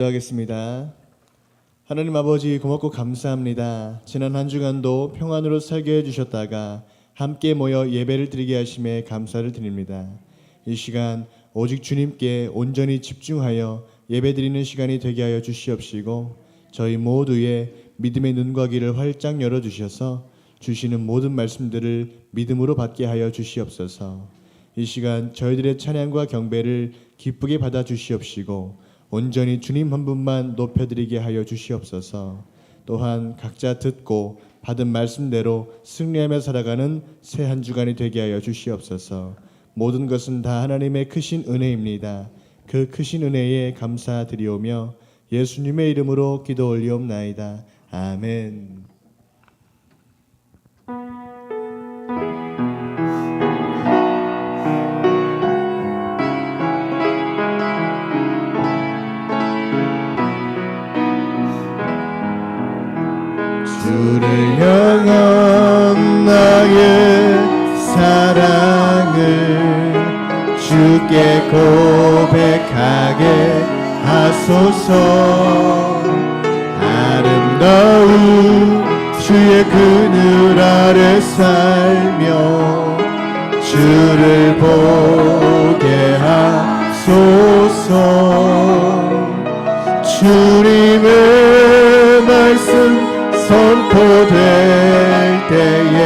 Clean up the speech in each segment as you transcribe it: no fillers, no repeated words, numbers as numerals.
기도하겠습니다. 하나님 아버지 고맙고 감사합니다. 지난 한 주간도 평안으로 살게 해주셨다가 함께 모여 예배를 드리게 하심에 감사를 드립니다. 이 시간 오직 주님께 온전히 집중하여 예배 드리는 시간이 되게 하여 주시옵시고 저희 모두의 믿음의 눈과 귀를 활짝 열어주셔서 주시는 모든 말씀들을 믿음으로 받게 하여 주시옵소서. 이 시간 저희들의 찬양과 경배를 기쁘게 받아 주시옵시고 온전히 주님 한 분만 높여드리게 하여 주시옵소서. 또한 각자 듣고 받은 말씀대로 승리하며 살아가는 새 한 주간이 되게 하여 주시옵소서. 모든 것은 다 하나님의 크신 은혜입니다. 그 크신 은혜에 감사드리오며 예수님의 이름으로 기도 올리옵나이다. 아멘. 주를 향한 나의 사랑을 주께 고백하게 하소서. 아름다운 주의 그늘 아래 살며 주를 보게 하소서. 주님의 말씀 선포될 때에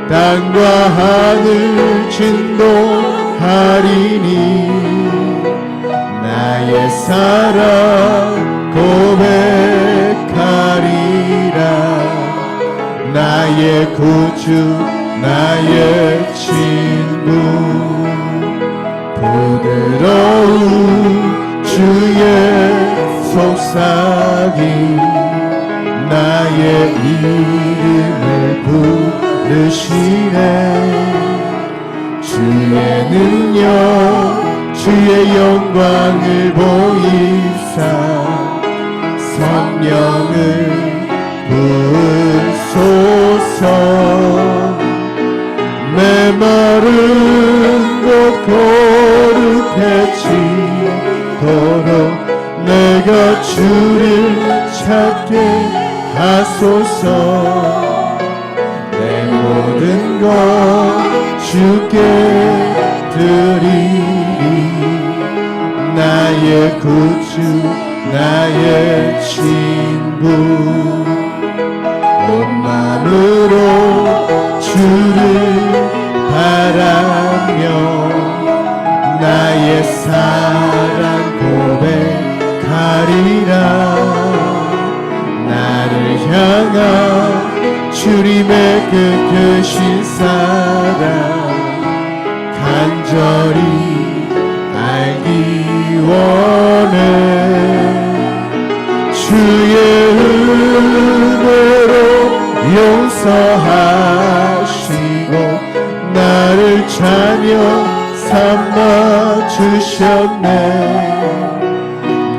땅과 하늘 진동하리니 나의 사랑 고백하리라. 나의 구주 나의 친구 부드러운 주의 속삭임 나의 이름을 부르시네. 주의 능력 주의 영광을 보이사 성령을 부으소서. 메마른 곳 거룩해지도록 내가 주를 찾게 하소서. 내 모든 것 주께 드리리. 나의 구주 나의 친구 온 마음으로 주를 바라며 나의 사랑 고백하리라. 나를 향한 주님의 그 크신 사랑 간절히 알기 원해. 주의 은혜로 용서하시고 나를 자녀 삼아 주셨네.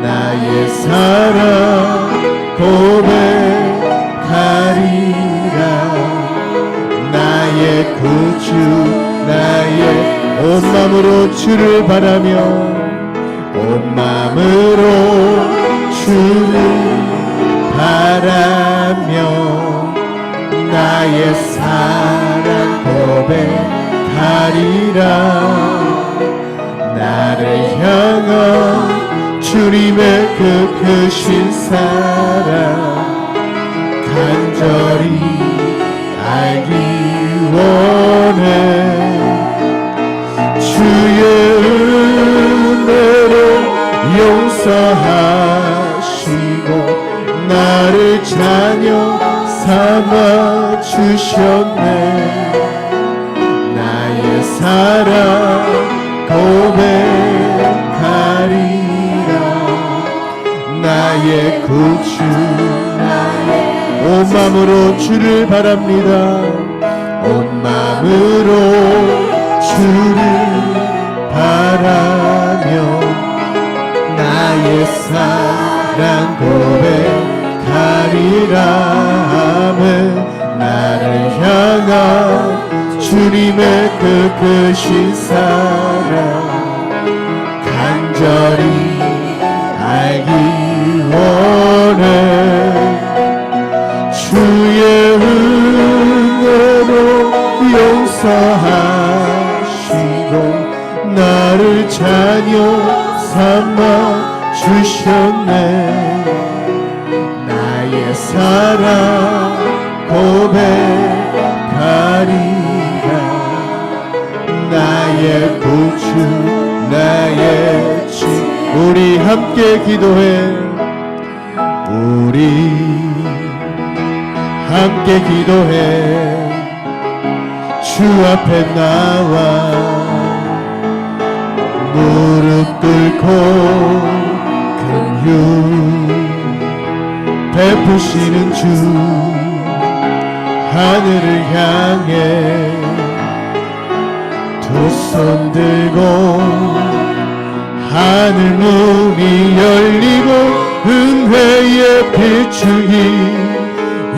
나의 사랑 고백하리라. 나의 구주 나의 온 마음으로 주를 바라며 온 마음으로 주를 바라며 나의 사랑 고백하리라. 나를 향한 주님의 그 크신 사랑 간절히 알기 원해. 주의 은혜로 용서하시고 나를 자녀 삼아 주셨네. 나의 사랑 고백하리라. 나의 구주 온 마음으로 주를 바랍니다. 온 마음으로 주를 바라며 나의 사랑 고백하리라. 나를 향한 주님의 그 크신 사랑 간절히 알기 주셨네. 나의 사랑 고백하리라. 나의 구주 나의 주. 우리 함께 기도해. 우리 함께 기도해. 주 앞에 나와 무릎 꿇고 긍휼 베푸시는 주. 하늘을 향해 두 손 들고 하늘 문이 열리고 은혜의 비추기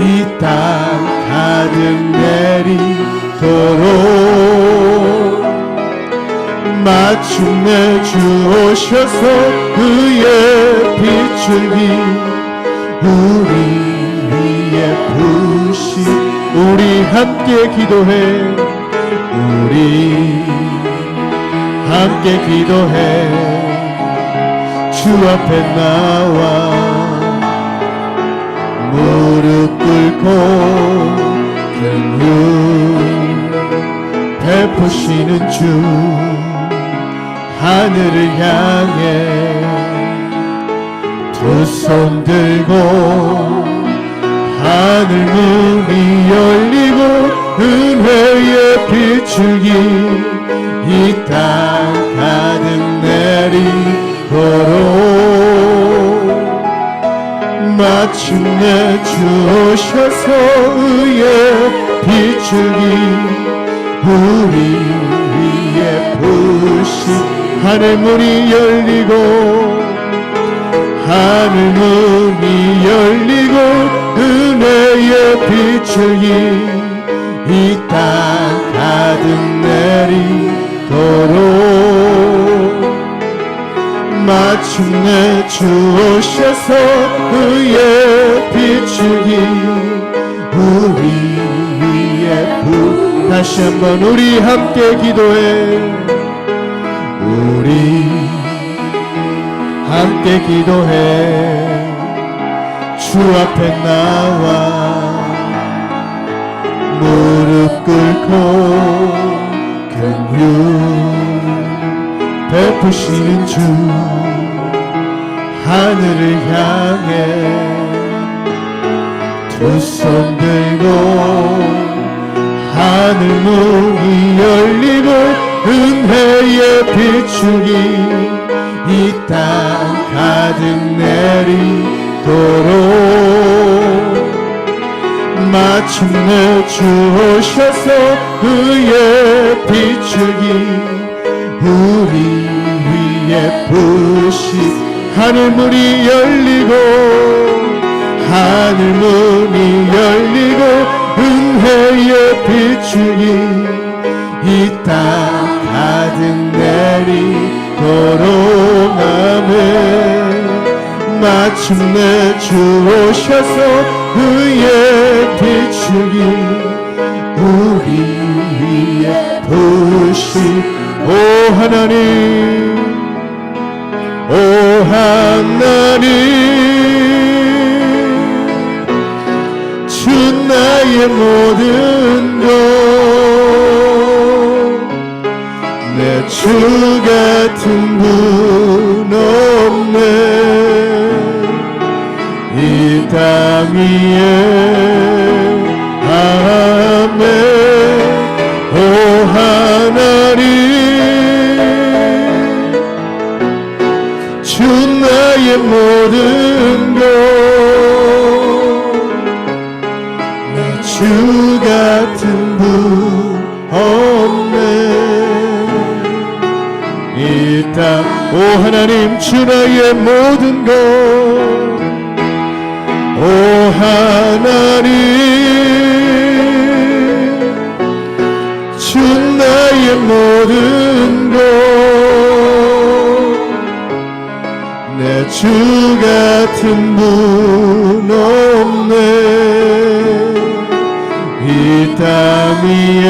이 땅 가득 내리도록 마침내 주 오셔서 그의 비추기 우리 위에 부시. 우리 함께 기도해. 우리 함께 기도해. 주 앞에 나와 무릎 꿇고 긍휼 베푸시는 주. 하늘을 향해 두 손 들고 하늘 문이 열리고 은혜의 비추기 이 땅 가득 내리도록 마침내 주 오셔서 의의 비추기 우리 위에 부시. 하늘 문이 열리고 하늘 문이 열리고 은혜의 비추기 이 땅 가득 내리도록 마침내 주 오셔서 그의 비추기 우리 위에 부. 다시 한번 우리 함께 기도해. 우리 함께 기도해. 주 앞에 나와 무릎 꿇고 긍휼 베푸시는 주. 하늘을 향해 두 손 들고 하늘 문이 열리고 은혜의 비추기 이 땅 가득 내리도록 마침내 주 오셔서 그의 비추기 우리 위에 부시. 하늘 문이 열리고 하늘 문이 열리고 은혜의 비추기 이 땅 가득 내리도록 아멘. 마침내 주 오셔서 그의 비추기 우리 위에 부시. 오 하나님, 오 하나님, 주 나의 모든 것. 내 주 같은 분 없네 이 땅 위에. 아멘. 오 하나님, 주 나의 모든 것. 내 주 같은 분 없네 이 땅. 오 하나님, 주 나의 모든 것. 오 하나님, 주 나의 모든 것. 내 주 같은 분 없네 이 땅 위에.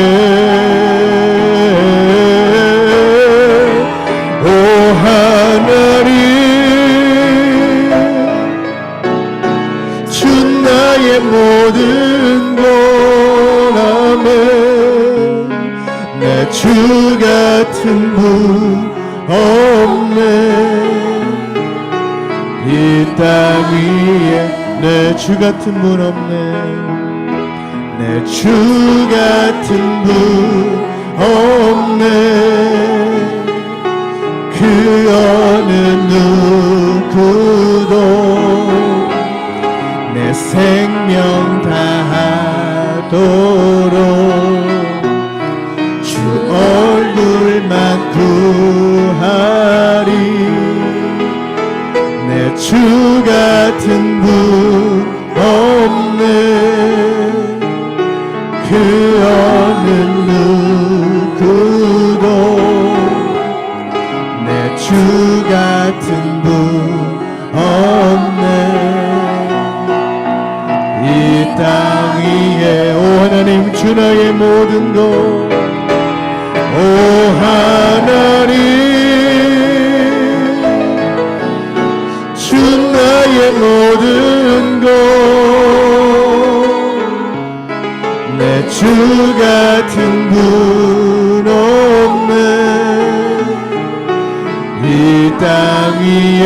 오 하나님, 나의 모든 것 아멘 내 주 같은 분 없네 이 땅 위에 내 주 같은 분 없네 내 주 같은 분 없네 그 어느 누구도 내 생명 다하도록 주 얼굴만 구하리 내 주 같은 분 없네 그 어느 누구도 내 주 같은 분 없네 이 땅 위에 오 하나님 주 나의 모든 것 오 하나님 주 나의 모든 것 내 주 같은 분 없네 이 땅 위에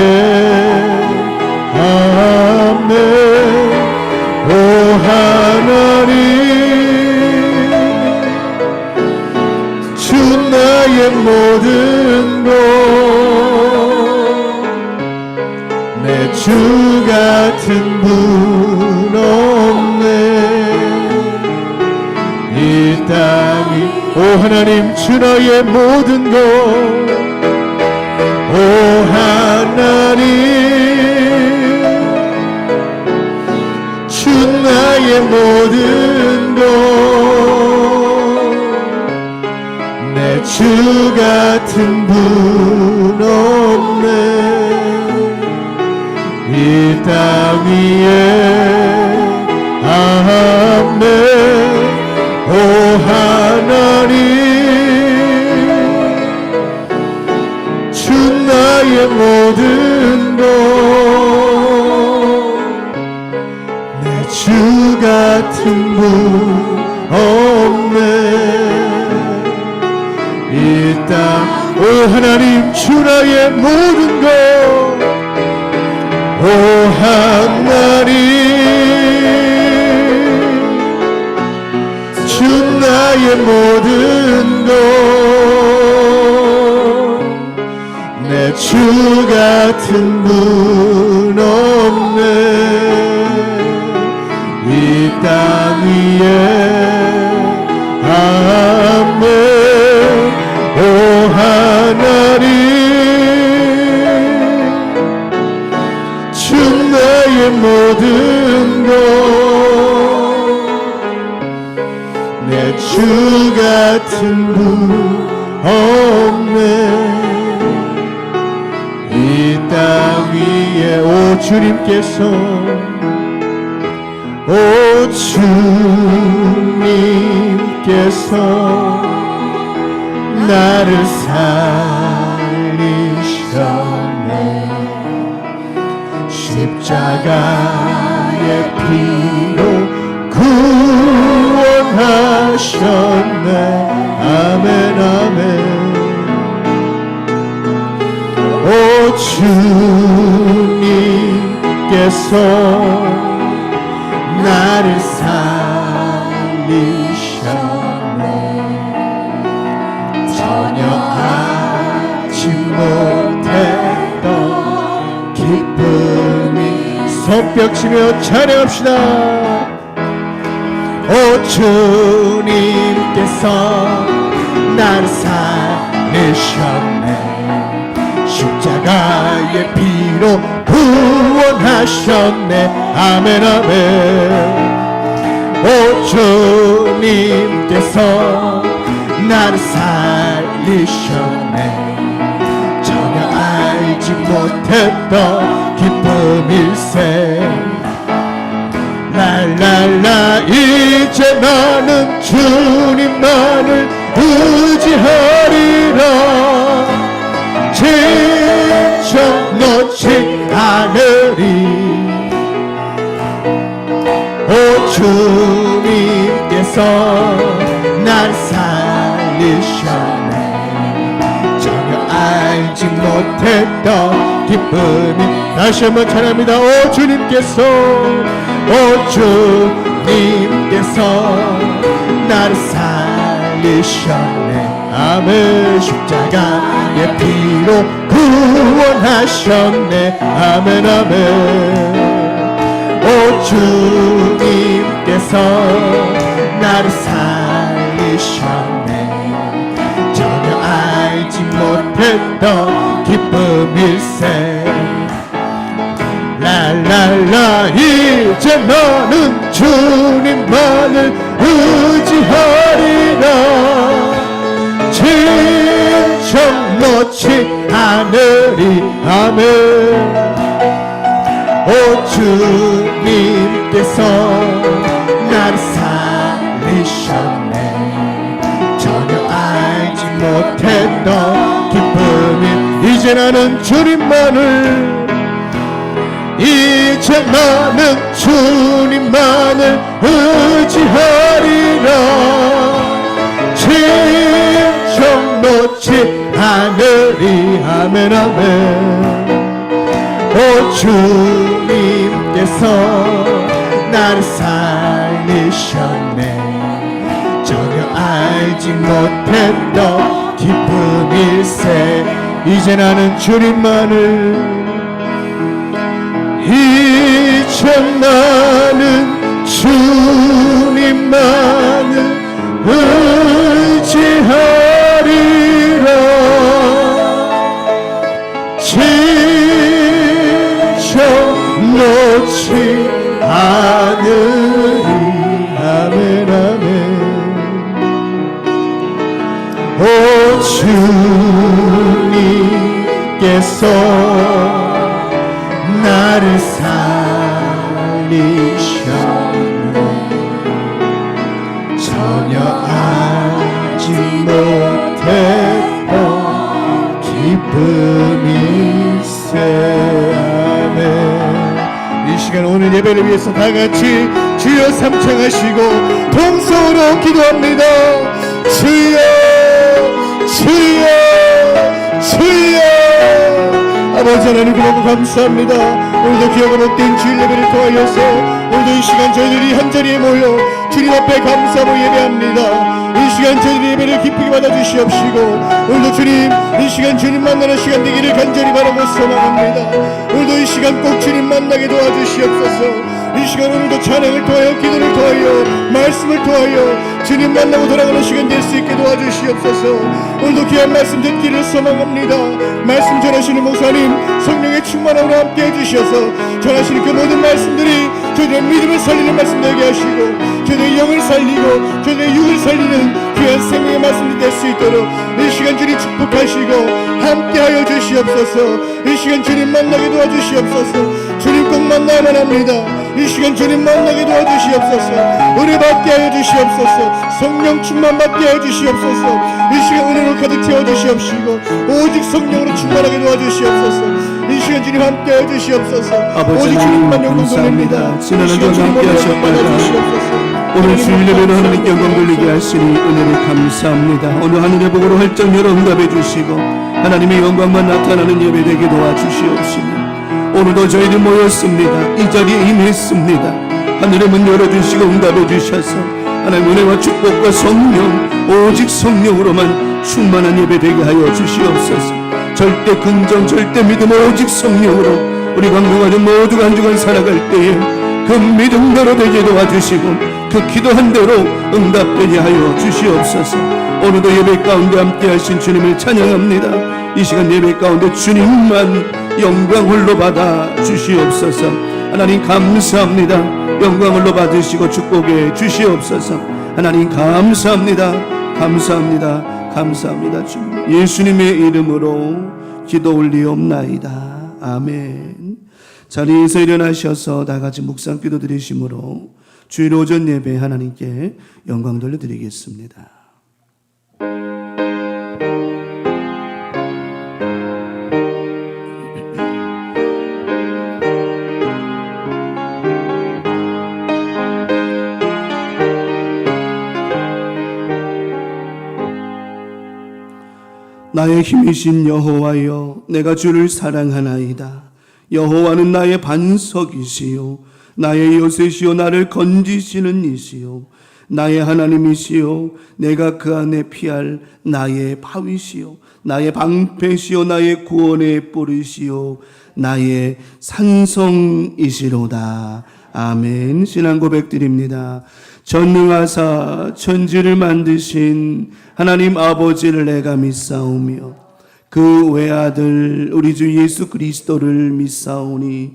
아멘 오 하나님 주 나의 모든 것 내 주 같은 분 없네 이 땅이 오 하나님 주 나의 모든 것 오 하나님 주 나의 모든 것 내 주 같은 분 없네 이 땅 위에 아멘 오 하나님 주 나의 모든 것 내 주 같은 분 없네 이 땅 오 하나님 주 나의 모든 것 오 하나님 주 나의 모든 것 내 주 같은 분 없네 이 땅 위에 아멘 오 하나님 주 나의 모든 것 내 주 같은 분 없네 이 땅 위에 오 주님께서 오 주님께서 나를 살리셨네 십자가의 피로 구원하셨네 아멘 아멘 오 주님께서 나를 살리셨네 전혀 알지 못했던 기쁨이 손뼉치며 찬양합시다 오 주님께서 나를 살리셨네 십자가의 피로 구원하셨네 아멘 아멘 오 주님께서 나를 살리셨네 전혀 알지 못했던 기쁨일세 랄랄라 이제 나는 주님만을 의지하리라 진정 놓지 않으리 오 주님께서 날 살리셨네. 전혀 알지 못했던 기쁨이. 다시 한번 찬양합니다. 오 주님께서, 오 주님께서 나를 살리셨네. 아멘. 십자가의 피로 구원하셨네. 아멘 아멘. 오 주님께서 나를 살리셨네. 전혀 알지 못했던 기쁨일세. 랄랄라. 이제 너는 주님만을 의지하리라. 진정 놓지 않으리. 아멘. 오 주님께서 나를 살리셨네. 전혀 알지 못했던 기쁨이. 이제 나는 주님만을, 이제 나는 주님만을 의지하리라. 진정 놓지 않으리. 아멘 아멘. 오 주님께서 나를 살리셨네. 전혀 알지 못했던 기쁨일세. 이제 나는 주님만을, 이제 나는 주님만을 의지하리라. 놓지 않으리. 아멘 아멘. 오 주님께서 나를 살리셨네. 전혀 알지 못했던 기쁨일세. 이 시간 오늘 예배를 위해서 다같이 주여 삼창하시고 동성으로 기도합니다. 주여 주여 주여. 아버지 하나님 고맙고 감사합니다. 오늘도 귀하고 복된 주일 예배를 통하여서 오늘도 이 시간 저희들이 한자리에 모여 주님 앞에 감사하고 예배합니다. 이 시간 저희들의 예배를 기쁘게 받아주시옵시고 오늘도 주님 이 시간 주님 만나는 시간 되기를 간절히 바라고 소망합니다. 오늘도 이 시간 꼭 주님 만나게 도와주시옵소서. 이 시간 오늘도 찬양을 통하여 기도를 통하여 말씀을 통하여 주님 만나고 돌아가는 시간 될 수 있게 도와주시옵소서. 오늘도 귀한 말씀 듣기를 소망합니다. 말씀 전하시는 목사님 성령의 충만함으로 함께 해주셔서 전하시는 그 모든 말씀들이 저희의 믿음을 살리는 말씀 되게 하시고 저희의 영을 살리고 저희의 육을 살리는 귀한 생명의 말씀이 될 수 있도록 이 시간 주님 축복하시고 함께하여 주시옵소서. 이 시간 주님 만나게 도와주시옵소서. 주님 꼭 만나야만 합니다. 이 시간 주님 만나게 도와주시옵소서. 은혜 받게 하여 주시옵소서. 성령 충만 받게 하여 주시옵소서. 이 시간 은혜로 가득 채워주시옵시고 오직 성령으로 충만하게 도와주시옵소서. 이 시간 주님 함께 하여 주시옵소서. 오직 주님만 영광 돌립니다. 지난 한 주간 함께 하셨다가 오늘 주일 예배로 하나님께 영광 돌리게 하시니 은혜를 감사합니다. 오늘 하늘의 복으로 활짝 열어 응답해 주시고 하나님의 영광만 나타나는 예배 되게 도와주시옵시며 오늘도 저희들 모였습니다. 이 자리에 임했습니다. 하늘의 문 열어주시고 응답해 주셔서 하나님 은혜와 축복과 성령 오직 성령으로만 충만한 예배 되게 하여 주시옵소서. 절대 긍정 절대 믿음 오직 성령으로 우리 강동가족 모두가 한 주간 살아갈 때에 그 믿음대로 되게 도와주시고 그 기도한 대로 응답되게 하여 주시옵소서. 오늘도 예배 가운데 함께 하신 주님을 찬양합니다. 이 시간 예배 가운데 주님만 영광 홀로 받아 주시옵소서. 하나님 감사합니다. 영광 홀로 받으시고 축복해 주시옵소서. 하나님 감사합니다. 감사합니다. 감사합니다. 주 예수님의 이름으로 기도 올리옵나이다. 아멘. 자리에서 일어나셔서 다같이 묵상 기도 드리심으로 주일 오전 예배 하나님께 영광 돌려드리겠습니다. 나의 힘이신 여호와여, 내가 주를 사랑하나이다. 여호와는 나의 반석이시요 나의 요새시요 나를 건지시는 이시요 나의 하나님이시요 내가 그 안에 피할 나의 바위시요 나의 방패시요 나의 구원의 뿌리시요 나의 산성이시로다. 아멘. 신앙 고백드립니다. 전능하사 천지를 만드신 하나님 아버지를 내가 믿사오며 그 외아들 우리 주 예수 그리스도를 믿사오니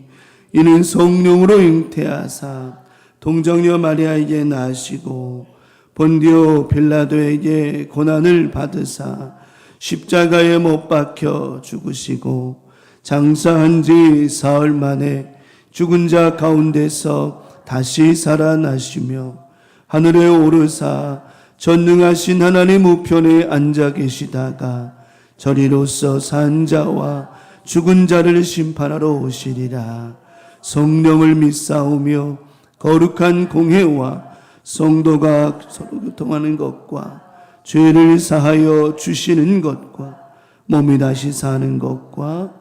이는 성령으로 잉태하사 동정녀 마리아에게 나시고 본디오 빌라도에게 고난을 받으사 십자가에 못 박혀 죽으시고 장사한 지 사흘 만에 죽은 자 가운데서 다시 살아나시며 하늘에 오르사 전능하신 하나님 우편에 앉아 계시다가 저리로서 산 자와 죽은 자를 심판하러 오시리라. 성령을 믿사오며 거룩한 공회와 성도가 서로 교통하는 것과 죄를 사하여 주시는 것과 몸이 다시 사는 것과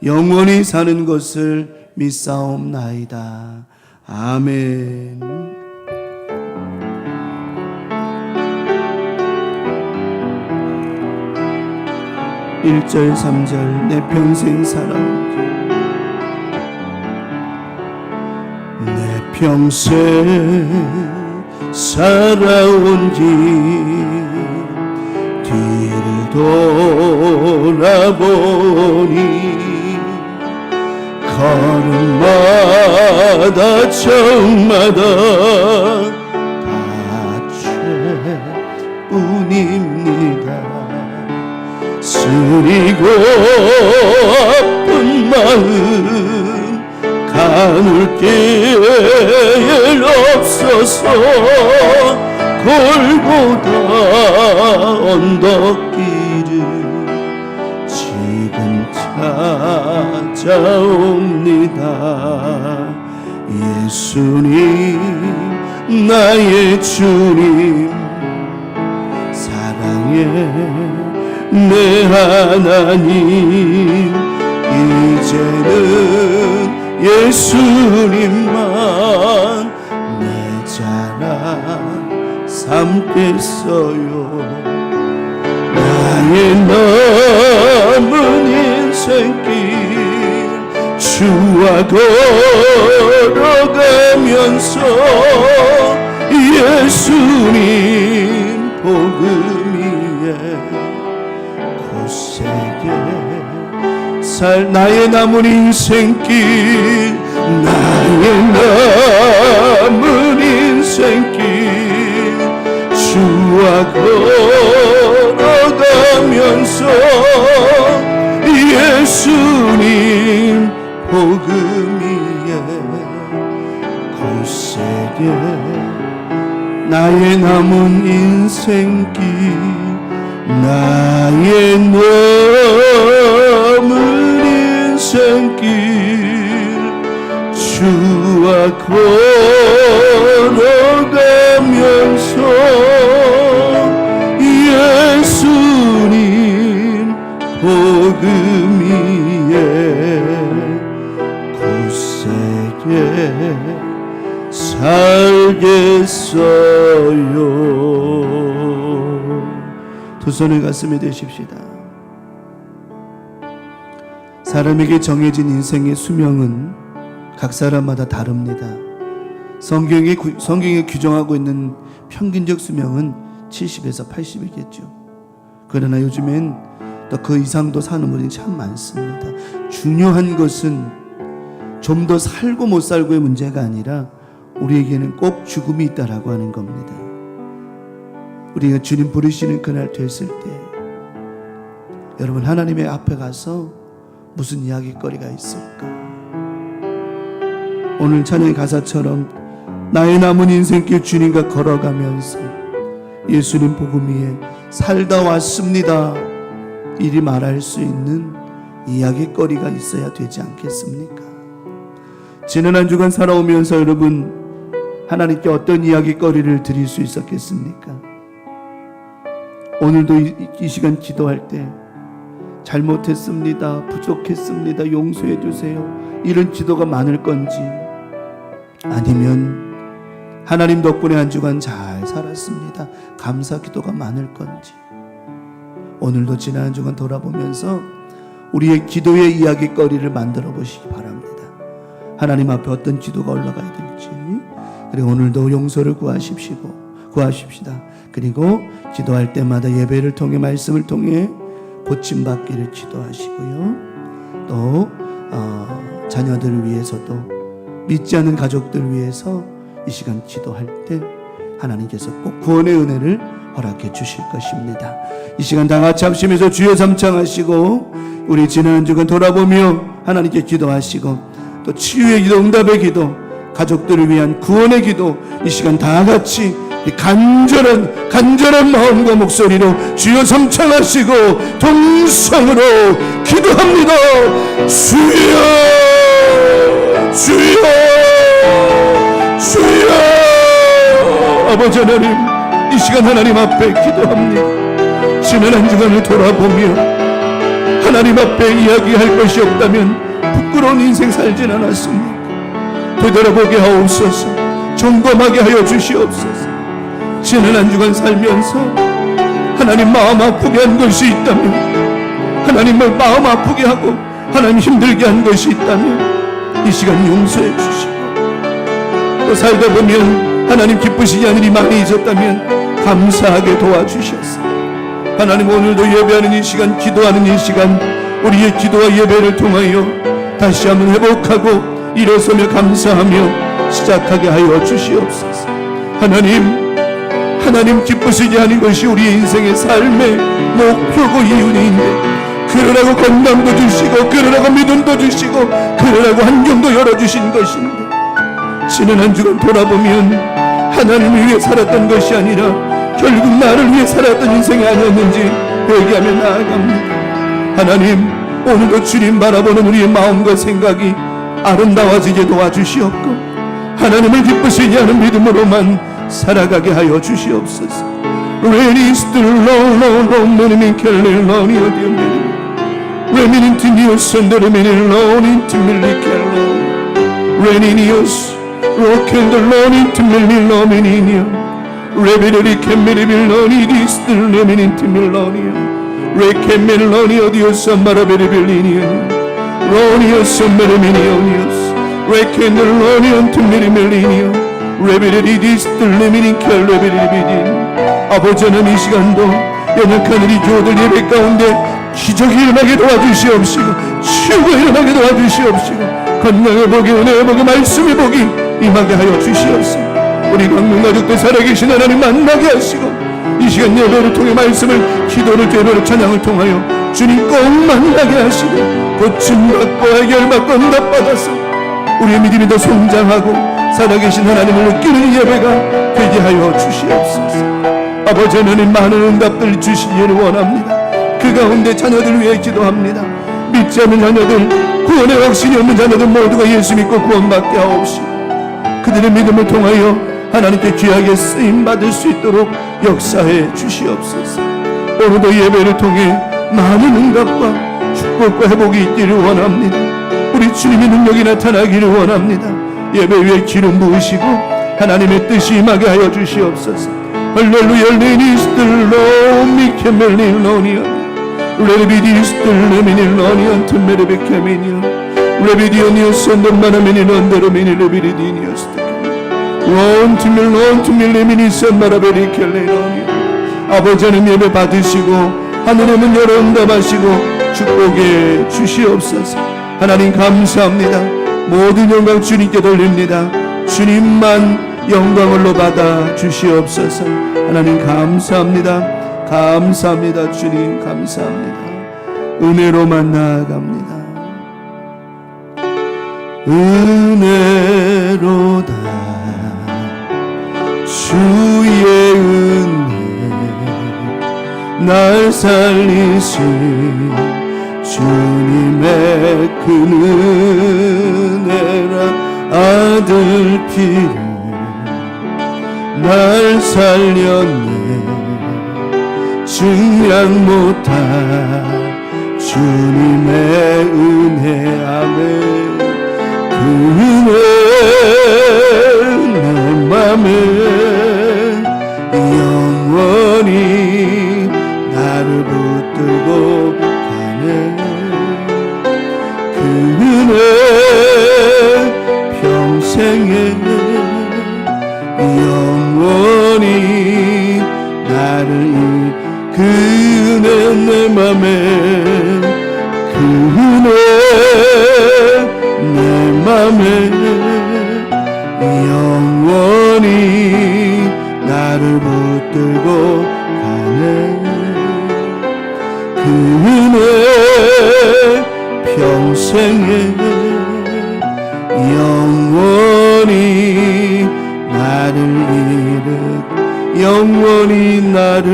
영원히 사는 것을 믿사옵나이다. 아멘. 1절 3절 내 평생 살아온 내 평생 살아온 길 뒤를 돌아보니 걸음마다 적마다 다 죄뿐입니다. 쓰리고 아픈 마음 가눌 길 없어서 골고다 언덕길을 지금 찾아옵니다. 예수님 나의 주님 사랑의 내 하나님 이제는 예수님만 내 자랑 삼겠어요. 나의 남은 인생길 주와 걸어가면서 예수님 복음 위에 굳세게 나의 남은 인생길 나의 남은 인생길 주와 걸어가면서 예수님 복음 위에 굳세게 나의 남은 인생길 나의 남은 인생길 주와 걸어가면서 예수님 복음 위에 굳세게 살겠어요. 두 손을 가슴에 대십시다. 사람에게 정해진 인생의 수명은 각 사람마다 다릅니다. 성경이 규정하고 있는 평균적 수명은 70에서 80이겠죠. 그러나 요즘엔 또 그 이상도 사는 분이 참 많습니다. 중요한 것은 좀 더 살고 못 살고의 문제가 아니라 우리에게는 꼭 죽음이 있다라고 하는 겁니다. 우리가 주님 부르시는 그날 됐을 때 여러분 하나님의 앞에 가서 무슨 이야기거리가 있을까? 오늘 찬양의 가사처럼 나의 남은 인생길 주님과 걸어가면서 예수님 복음 위에 살다 왔습니다 이리 말할 수 있는 이야기거리가 있어야 되지 않겠습니까? 지난 한 주간 살아오면서 여러분 하나님께 어떤 이야기거리를 드릴 수 있었겠습니까? 오늘도 이 시간 기도할 때 잘못했습니다, 부족했습니다, 용서해 주세요, 이런 기도가 많을 건지, 아니면 하나님 덕분에 한 주간 잘 살았습니다, 감사 기도가 많을 건지, 오늘도 지난 한 주간 돌아보면서 우리의 기도의 이야기거리를 만들어 보시기 바랍니다. 하나님 앞에 어떤 기도가 올라가야 될지, 그리고 오늘도 용서를 구하십시다. 그리고 기도할 때마다 예배를 통해, 말씀을 통해 고침받기를 기도하시고요. 또 자녀들을 위해서도, 믿지 않는 가족들을 위해서 이 시간 기도할 때 하나님께서 꼭 구원의 은혜를 허락해 주실 것입니다. 이 시간 다 같이 합심해서 주여 삼창하시고, 우리 지난 한 주간 돌아보며 하나님께 기도하시고, 또 치유의 기도, 응답의 기도, 가족들을 위한 구원의 기도, 이 시간 다 같이 간절한 마음과 목소리로 주여 삼창하시고 동성으로 기도합니다. 주여, 주여, 주여. 아버지 하나님, 이 시간 하나님 앞에 기도합니다. 지난 한 주간을 돌아보며 하나님 앞에 이야기할 것이 없다면 부끄러운 인생 살진 않았습니까? 되돌아보게 하옵소서. 점검하게 하여 주시옵소서. 지난 한 주간 살면서 하나님 마음 아프게 한 것이 있다면, 하나님을 마음 아프게 하고 하나님 힘들게 한 것이 있다면 이 시간 용서해 주시고, 또 살다 보면 하나님 기쁘시지 않은 일이 많이 있었다면 감사하게 도와주셔서, 하나님 오늘도 예배하는 이 시간, 기도하는 이 시간, 우리의 기도와 예배를 통하여 다시 한번 회복하고 일어서며 감사하며 시작하게 하여 주시옵소서. 하나님 기쁘시지 않은 것이 우리의 인생의 삶의 목표고 이유인데, 그러라고 건강도 주시고, 그러라고 믿음도 주시고, 그러라고 환경도 열어주신 것인데, 지난 한 주간 돌아보면 하나님을 위해 살았던 것이 아니라 결국 나를 위해 살았던 인생이 아니었는지 회개하며 나아갑니다. 하나님, 오늘도 주님 바라보는 우리의 마음과 생각이 아름다워지게 도와주시옵고, 하나님을 기쁘시지 않은 믿음으로만 살아가게 하여 주시옵소서. 아버지 하나님, 이 시간도 연약한 우리 교우들 예배 가운데 기적이 일어나게 도와주시옵시고, 치유가 일어나게 도와주시옵시고, 건강의 복이, 은혜의 복이, 말씀의 복이 임하게 하여 주시옵소서. 우리 강릉 가족들 살아계신 하나님 만나게 하시고, 이 시간 예배를 통해 말씀을, 기도를, 예배를, 찬양을 통하여 주님 꼭 만나게 하시고, 고침받고 해결받고 응답받아서 우리의 믿음이 더 성장하고 살아계신 하나님을 느끼는 예배가 되게 하여 주시옵소서. 아버지 하나님, 많은 응답들 주시기를 원합니다. 그 가운데 자녀들 위해 기도합니다. 믿지 않는 자녀들, 구원의 확신이 없는 자녀들 모두가 예수 믿고 구원받게 하옵시고, 그들의 믿음을 통하여 하나님께 귀하게 쓰임받을 수 있도록 역사해 주시옵소서. 오늘도 예배를 통해 많은 응답과 축복과 회복이 있기를 원합니다. 우리 주님의 능력이 나타나기를 원합니다. 예배 위에 기름 부으시고 하나님의 뜻이 임하게 하여 주시옵소서. 할렐루야. 레니스들로 미케멜리노니아 레비디스들레미닐노니아 틈메르베케미니아 레비디오니오선돈마나미니론데로미니레비리디니아스트 론투밀론투밀레미니선마라베리켈레노니아. 아버지 하나님, 예배 받으시고 하늘의 문 열어 응답하시고 축복해 주시옵소서. 하나님 감사합니다. 모든 영광 주님께 돌립니다. 주님만 영광을로 받아 주시옵소서. 하나님 감사합니다. 감사합니다. 주님 감사합니다. 은혜로만 나아갑니다. 은혜로다 주의 은혜, 날 살리신 주님의 그 은혜라. 아들 피를 날 살렸네. 증량 못할 주님의 은혜 아멘 그 은혜 내 맘에 영원히 나를 붙들고 가네 그 은혜 평생에 영원히 나를 그 은혜 내 맘에 그 은혜 내 맘에 영원히 나를 붙들고 가네 그 은혜 평생에 영원히 나를 영원히 나를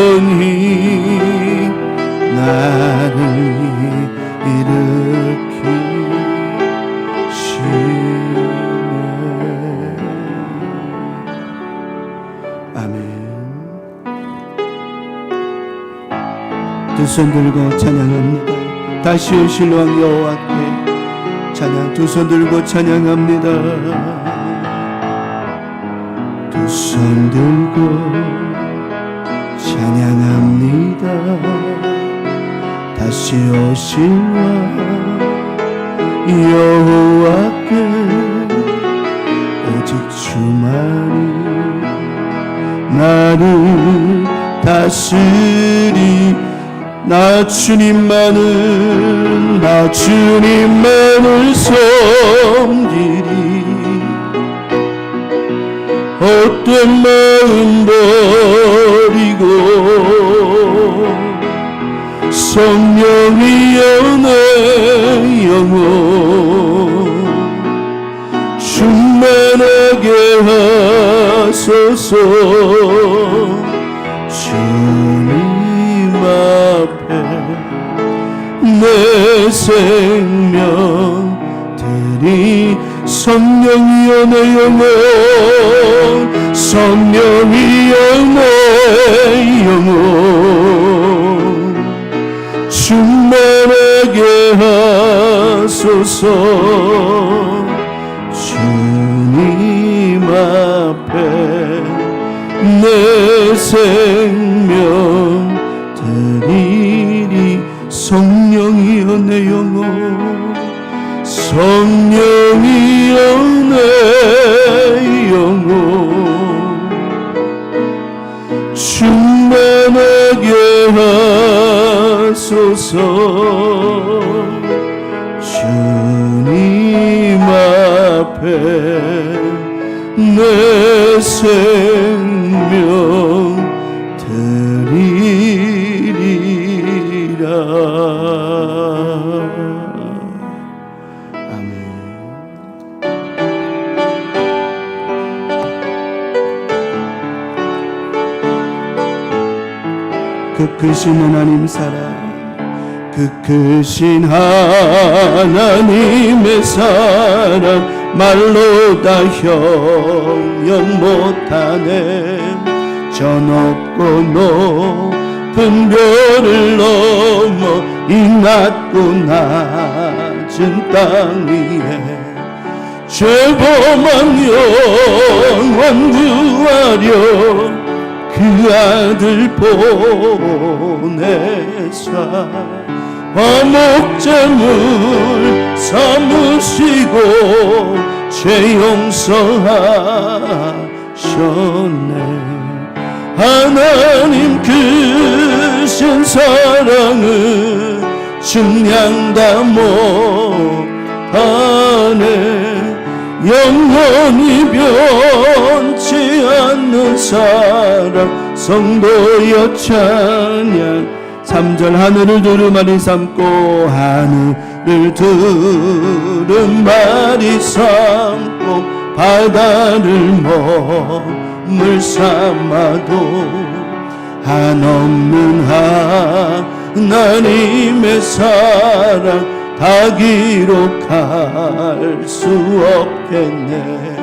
영원히 나를 일으키시네 아멘 두 손 들고 찬양합니다 다시 오실 왕 여호와께 찬양 두 손 들고 찬양합니다 두 손 들고 찬양합니다 다시 오실 왕 여호와께 오직 주만이 나를 다스리 나 주님만을 섬기리 헛된 마음 버리고 성령이여 내 영혼 충만하게 하소서 주님 앞에 내 생명 드리 성령이여 내 영혼 성령이여 내 영혼 충만하게 하소서 주님 앞에 내 생명 드리리 성령이여 내 영혼 성령이여 내 영혼 충만하게 하소서 주님 앞에 내 생명 드리리라 아멘 그 크신 하나님 사랑 그 크신 하나님의 사랑 말로 다 형연 못하네 저 높고 높은 별을 넘어 이 낮고 낮은 땅 위에 죄범한 영혼 구하려 그 아들 보내사 화목제물 삼으시고 죄 용서하셨네 하나님 크신 사랑을 증량 다 못하네 영원히 변치 않는 사랑 성도여 찬양 3절 하늘을 두루마리 삼고 하늘을 두루마리 삼고 바다를 머물 삼아도 한없는 하나님의 사랑 다 기록할 수 없겠네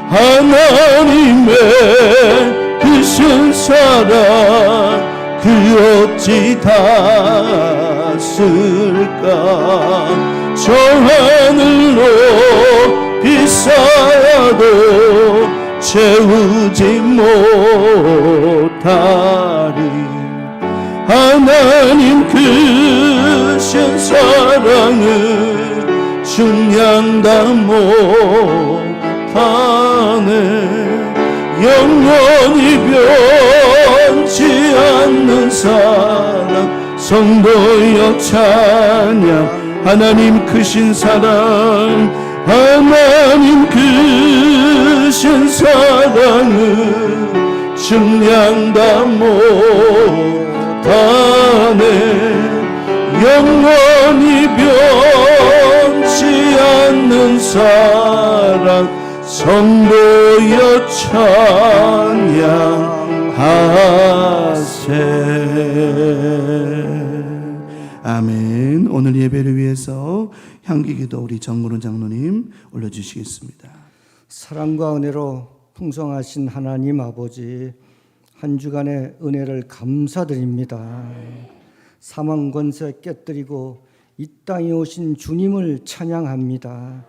하나님의 크신 사랑 그 어찌 닿았을까. 저 하늘로 비싸도 채우지 못하리. 하나님 크신 사랑을 중량다 못하네. 영원히 변치 않는 사랑 성도여 찬양. 하나님 크신 사랑, 하나님 크신 사랑을 증량다 못하네. 영원히 변치 않는 사랑 성도여 찬양하세. 아멘. 오늘 예배를 위해서 향기기도 우리 정근훈 장로님 올려주시겠습니다. 사랑과 은혜로 풍성하신 하나님 아버지, 한 주간의 은혜를 감사드립니다. 사망 권세 깨뜨리고 이 땅에 오신 주님을 찬양합니다.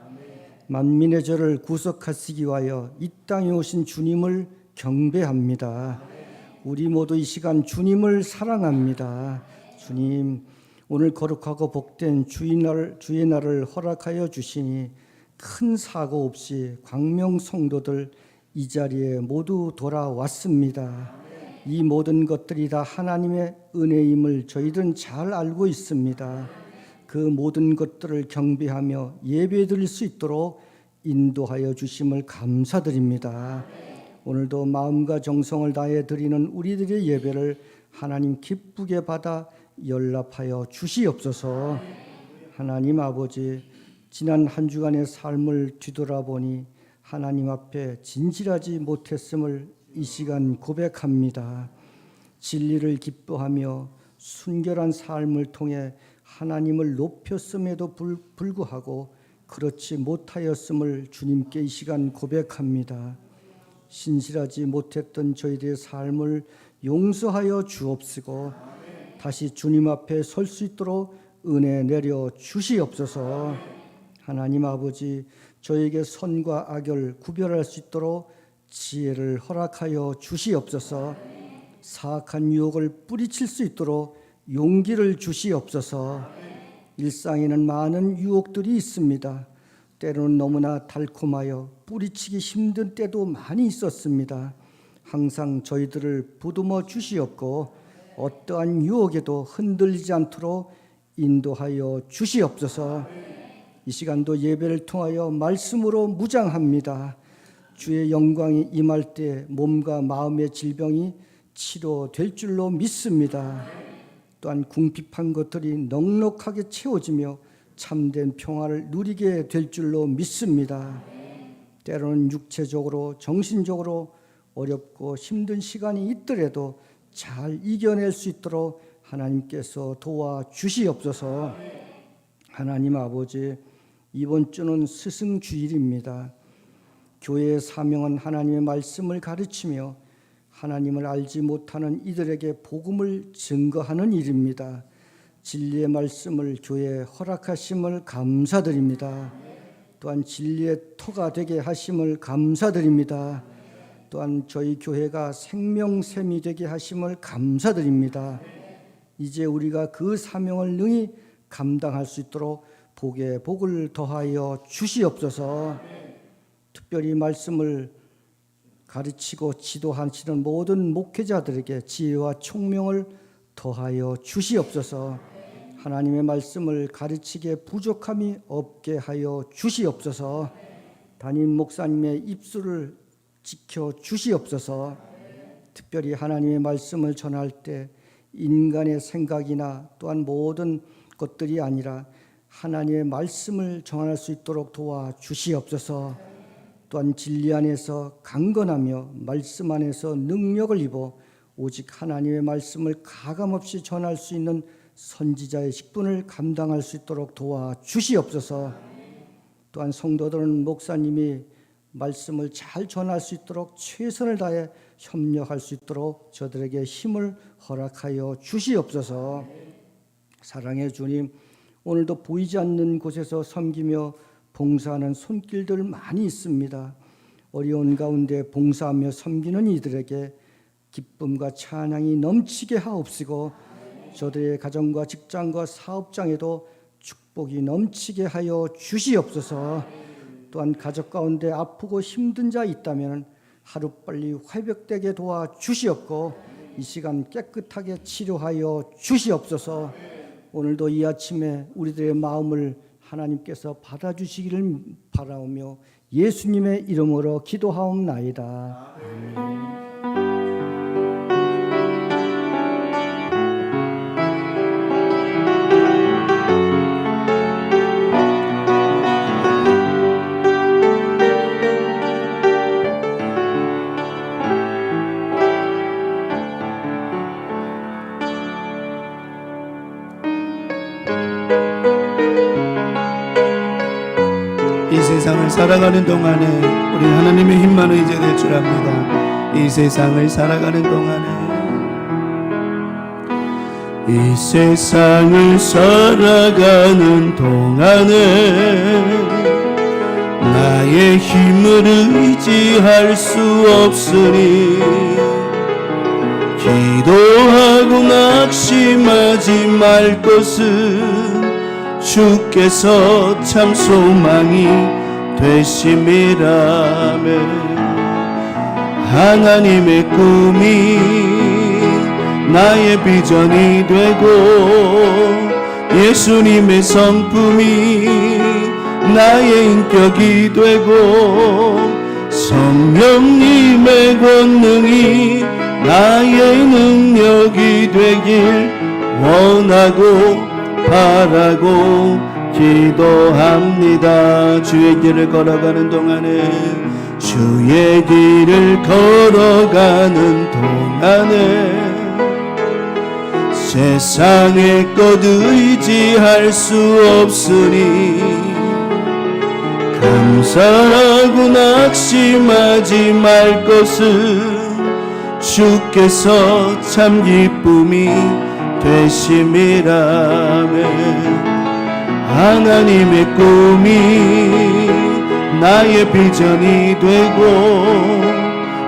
만민의 죄를 구속하시기 위하여 이 땅에 오신 주님을 경배합니다. 우리 모두 이 시간 주님을 사랑합니다. 주님, 오늘 거룩하고 복된 주의 날을 허락하여 주시니 큰 사고 없이 광명 성도들 이 자리에 모두 돌아왔습니다. 이 모든 것들이 다 하나님의 은혜임을 저희들은 잘 알고 있습니다. 그 모든 것들을 경배하며 예배드릴 수 있도록 인도하여 주심을 감사드립니다. 오늘도 마음과 정성을 다해 드리는 우리들의 예배를 하나님 기쁘게 받아 연락하여 주시옵소서. 하나님 아버지, 지난 한 주간의 삶을 뒤돌아보니 하나님 앞에 진실하지 못했음을 이 시간 고백합니다. 진리를 기뻐하며 순결한 삶을 통해 하나님을 높였음에도 불구하고 그렇지 못하였음을 주님께 이 시간 고백합니다. 신실하지 못했던 저희들의 삶을 용서하여 주옵시고 다시 주님 앞에 설 수 있도록 은혜 내려 주시옵소서. 하나님 아버지, 저에게 선과 악을 구별할 수 있도록 지혜를 허락하여 주시옵소서. 사악한 유혹을 뿌리칠 수 있도록 용기를 주시옵소서. 일상에는 많은 유혹들이 있습니다. 때로는 너무나 달콤하여 뿌리치기 힘든 때도 많이 있었습니다. 항상 저희들을 보듬어 주시옵고 어떠한 유혹에도 흔들리지 않도록 인도하여 주시옵소서. 이 시간도 예배를 통하여 말씀으로 무장합니다. 주의 영광이 임할 때 몸과 마음의 질병이 치료될 줄로 믿습니다. 또한 궁핍한 것들이 넉넉하게 채워지며 참된 평화를 누리게 될 줄로 믿습니다. 때로는 육체적으로 정신적으로 어렵고 힘든 시간이 있더라도 잘 이겨낼 수 있도록 하나님께서 도와주시옵소서. 하나님 아버지, 이번 주는 스승주일입니다. 교회의 사명은 하나님의 말씀을 가르치며 하나님을 알지 못하는 이들에게 복음을 증거하는 일입니다. 진리의 말씀을 교회에 허락하심을 감사드립니다. 또한 진리의 터가 되게 하심을 감사드립니다. 또한 저희 교회가 생명샘이 되게 하심을 감사드립니다. 이제 우리가 그 사명을 능히 감당할 수 있도록 복에 복을 더하여 주시옵소서. 특별히 말씀을 가르치고 지도하시는 모든 목회자들에게 지혜와 총명을 더하여 주시옵소서. 하나님의 말씀을 가르치기에 부족함이 없게 하여 주시옵소서. 담임 목사님의 입술을 지켜 주시옵소서. 특별히 하나님의 말씀을 전할 때 인간의 생각이나 또한 모든 것들이 아니라 하나님의 말씀을 전할 수 있도록 도와 주시옵소서. 또한 진리 안에서 강건하며 말씀 안에서 능력을 입어 오직 하나님의 말씀을 가감없이 전할 수 있는 선지자의 직분을 감당할 수 있도록 도와 주시옵소서. 또한 성도들은 목사님이 말씀을 잘 전할 수 있도록 최선을 다해 협력할 수 있도록 저들에게 힘을 허락하여 주시옵소서. 사랑의 주님, 오늘도 보이지 않는 곳에서 섬기며 봉사하는 손길들 많이 있습니다. 어려운 가운데 봉사하며 섬기는 이들에게 기쁨과 찬양이 넘치게 하옵시고 저들의 가정과 직장과 사업장에도 축복이 넘치게 하여 주시옵소서. 또한 가족 가운데 아프고 힘든 자 있다면 하루빨리 회복되게 도와 주시옵고 이 시간 깨끗하게 치료하여 주시옵소서. 오늘도 이 아침에 우리들의 마음을 하나님께서 받아주시기를 바라오며 예수님의 이름으로 기도하옵나이다. 아멘. 이 세상을 살아가는 동안에 우리 하나님의 힘만 의지될 줄 압니다. 이 세상을 살아가는 동안에 이 세상을 살아가는 동안에 나의 힘을 의지할 수 없으니 기도하고 낙심하지 말 것은 주께서 참 소망이 되심이라며 하나님의 꿈이 나의 비전이 되고 예수님의 성품이 나의 인격이 되고 성령님의 권능이 나의 능력이 되길 원하고 바라고 기도합니다. 주의 길을 걸어가는 동안에 주의 길을 걸어가는 동안에 세상의 것 의지할 수 없으니 감사하고 낙심하지 말 것은 주께서 참 기쁨이 되심이라며 하나님의 꿈이 나의 비전이 되고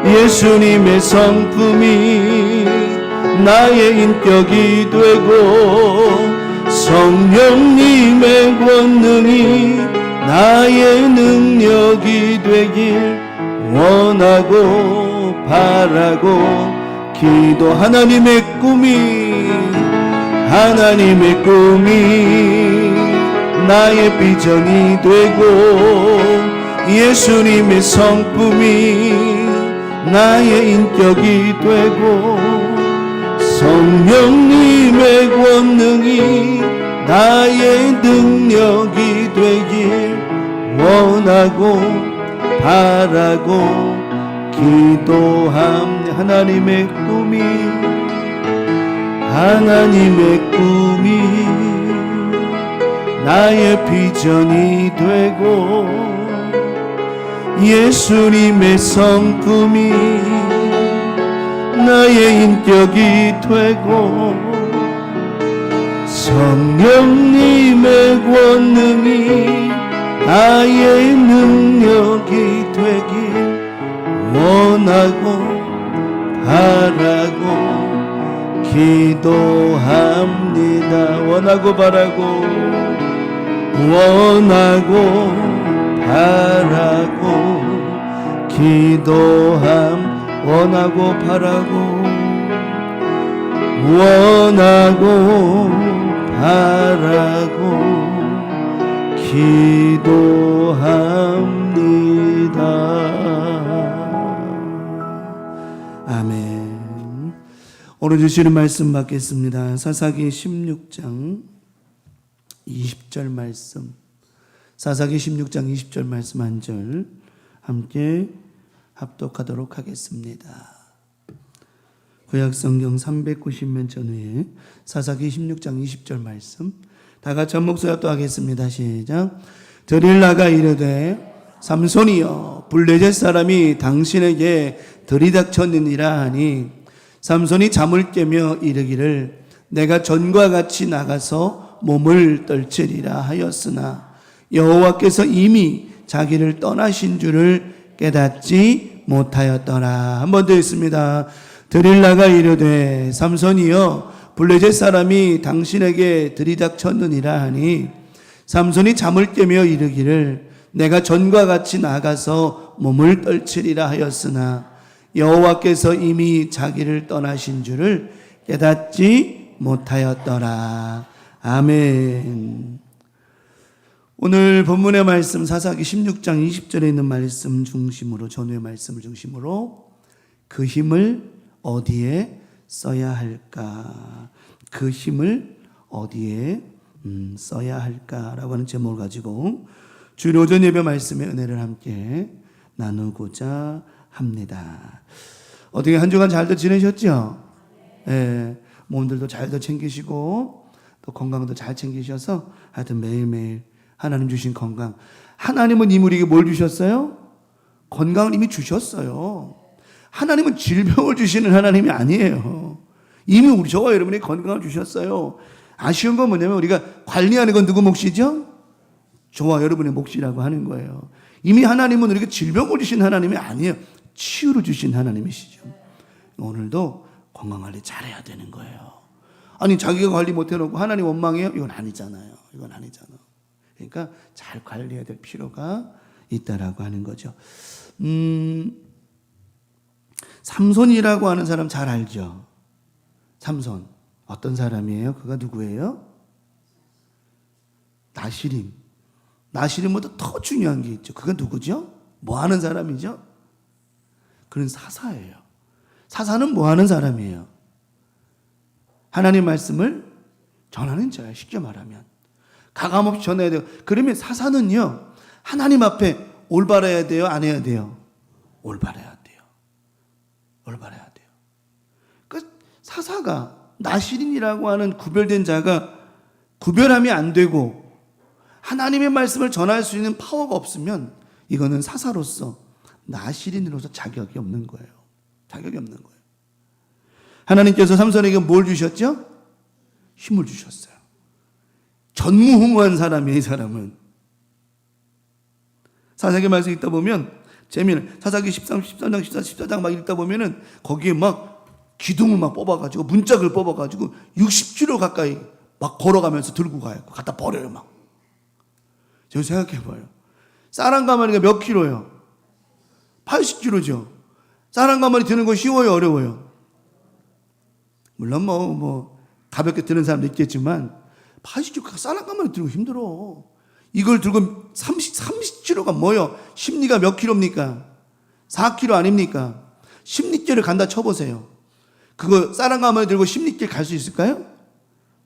예수님의 성품이 나의 인격이 되고 성령님의 권능이 나의 능력이 되길 원하고 바라고 기도 하나님의 꿈이 나의 비전이 되고 예수님의 성품이 나의 인격이 되고 성령님의 권능이 나의 능력이 되길 원하고 바라고 기도합니다. 하나님의 꿈이 나의 비전이 되고 예수님의 성품이 나의 인격이 되고 성령님의 권능이 나의 능력이 되길 원하고 바라고 기도합니다. 원하고 바라고 원하고 바라고 기도합니다. 아멘. 오늘 주시는 말씀 받겠습니다. 사사기 16장 20절 말씀, 사사기 16장 20절 말씀 한 절 함께 합독하도록 하겠습니다. 구약성경 390면 전후에 사사기 16장 20절 말씀 다 같이 한 목소리 합독하겠습니다. 시작. 들일라가 이르되 삼손이여 블레셋 사람이 당신에게 들이닥쳤느니라 하니 삼손이 잠을 깨며 이르기를 내가 전과 같이 나가서 몸을 떨치리라 하였으나 여호와께서 이미 자기를 떠나신 줄을 깨닫지 못하였더라. 한 번 더 있습니다. 드릴라가 이르되 삼손이여 블레셋 사람이 당신에게 들이닥쳤느니라 하니 삼손이 잠을 깨며 이르기를 내가 전과 같이 나가서 몸을 떨치리라 하였으나 여호와께서 이미 자기를 떠나신 줄을 깨닫지 못하였더라. 아멘. 오늘 본문의 말씀 사사기 16장 20절에 있는 말씀 중심으로, 전후의 말씀을 중심으로 그 힘을 어디에 써야 할까? 그 힘을 어디에 써야 할까라고 하는 제목을 가지고 주일 오전 예배 말씀의 은혜를 함께 나누고자 합니다. 어떻게 한 주간 잘들 지내셨죠? 예, 몸들도 잘들 챙기시고 또 건강도 잘 챙기셔서 하여튼 매일매일 하나님 주신 건강. 하나님은 이미 우리에게 뭘 주셨어요? 건강을 이미 주셨어요. 하나님은 질병을 주시는 하나님이 아니에요. 이미 저와 여러분이 건강을 주셨어요. 아쉬운 건 뭐냐면 우리가 관리하는 건 누구 몫이죠? 저와 여러분의 몫이라고 하는 거예요. 이미 하나님은 우리에게 질병을 주신 하나님이 아니에요. 치유를 주신 하나님이시죠. 오늘도 건강관리 잘해야 되는 거예요. 아니 자기가 관리 못해놓고 하나님 원망해요? 이건 아니잖아요. 이건 아니잖아. 그러니까 잘 관리해야 될 필요가 있다라고 하는 거죠. 삼손이라고 하는 사람 잘 알죠? 삼손 어떤 사람이에요? 그가 누구예요? 나시림. 나시림보다 더 중요한 게 있죠. 그가 누구죠? 뭐 하는 사람이죠? 그는 사사예요. 사사는 뭐 하는 사람이에요? 하나님 말씀을 전하는 자예요. 쉽게 말하면 가감없이 전해야 돼요. 그러면 사사는요 하나님 앞에 올바라야 돼요? 안 해야 돼요? 올바라야 돼요. 올바라야 돼요. 그 사사가 나시린이라고 하는 구별된 자가 구별함이 안 되고 하나님의 말씀을 전할 수 있는 파워가 없으면 이거는 사사로서 나시린으로서 자격이 없는 거예요. 자격이 없는 거예요. 하나님께서 삼손에게 뭘 주셨죠? 힘을 주셨어요. 전무후무한 사람이에요. 이 사람은 사사기 말씀 읽다 보면 재미는 사사기 13장 14장 막 읽다 보면은 거기에 막 기둥을 막 뽑아가지고 문짝을 뽑아가지고 60km 가까이 막 걸어가면서 들고 가요. 갖다 버려요 막. 제가 생각해봐요. 쌀 한 가마니가 몇 킬로예요? 80kg죠. 쌀 한 가마니 드는 거 쉬워요? 어려워요? 물론 뭐 가볍게 드는 사람도 있겠지만 80kg 쌀 한 가마니 들고 힘들어. 이걸 들고 30kg가 뭐예요? 심리가 몇 킬로입니까? 4kg 아닙니까? 십리길을 간다 쳐보세요. 그거 쌀 한 가마니 들고 십리길 갈 수 있을까요?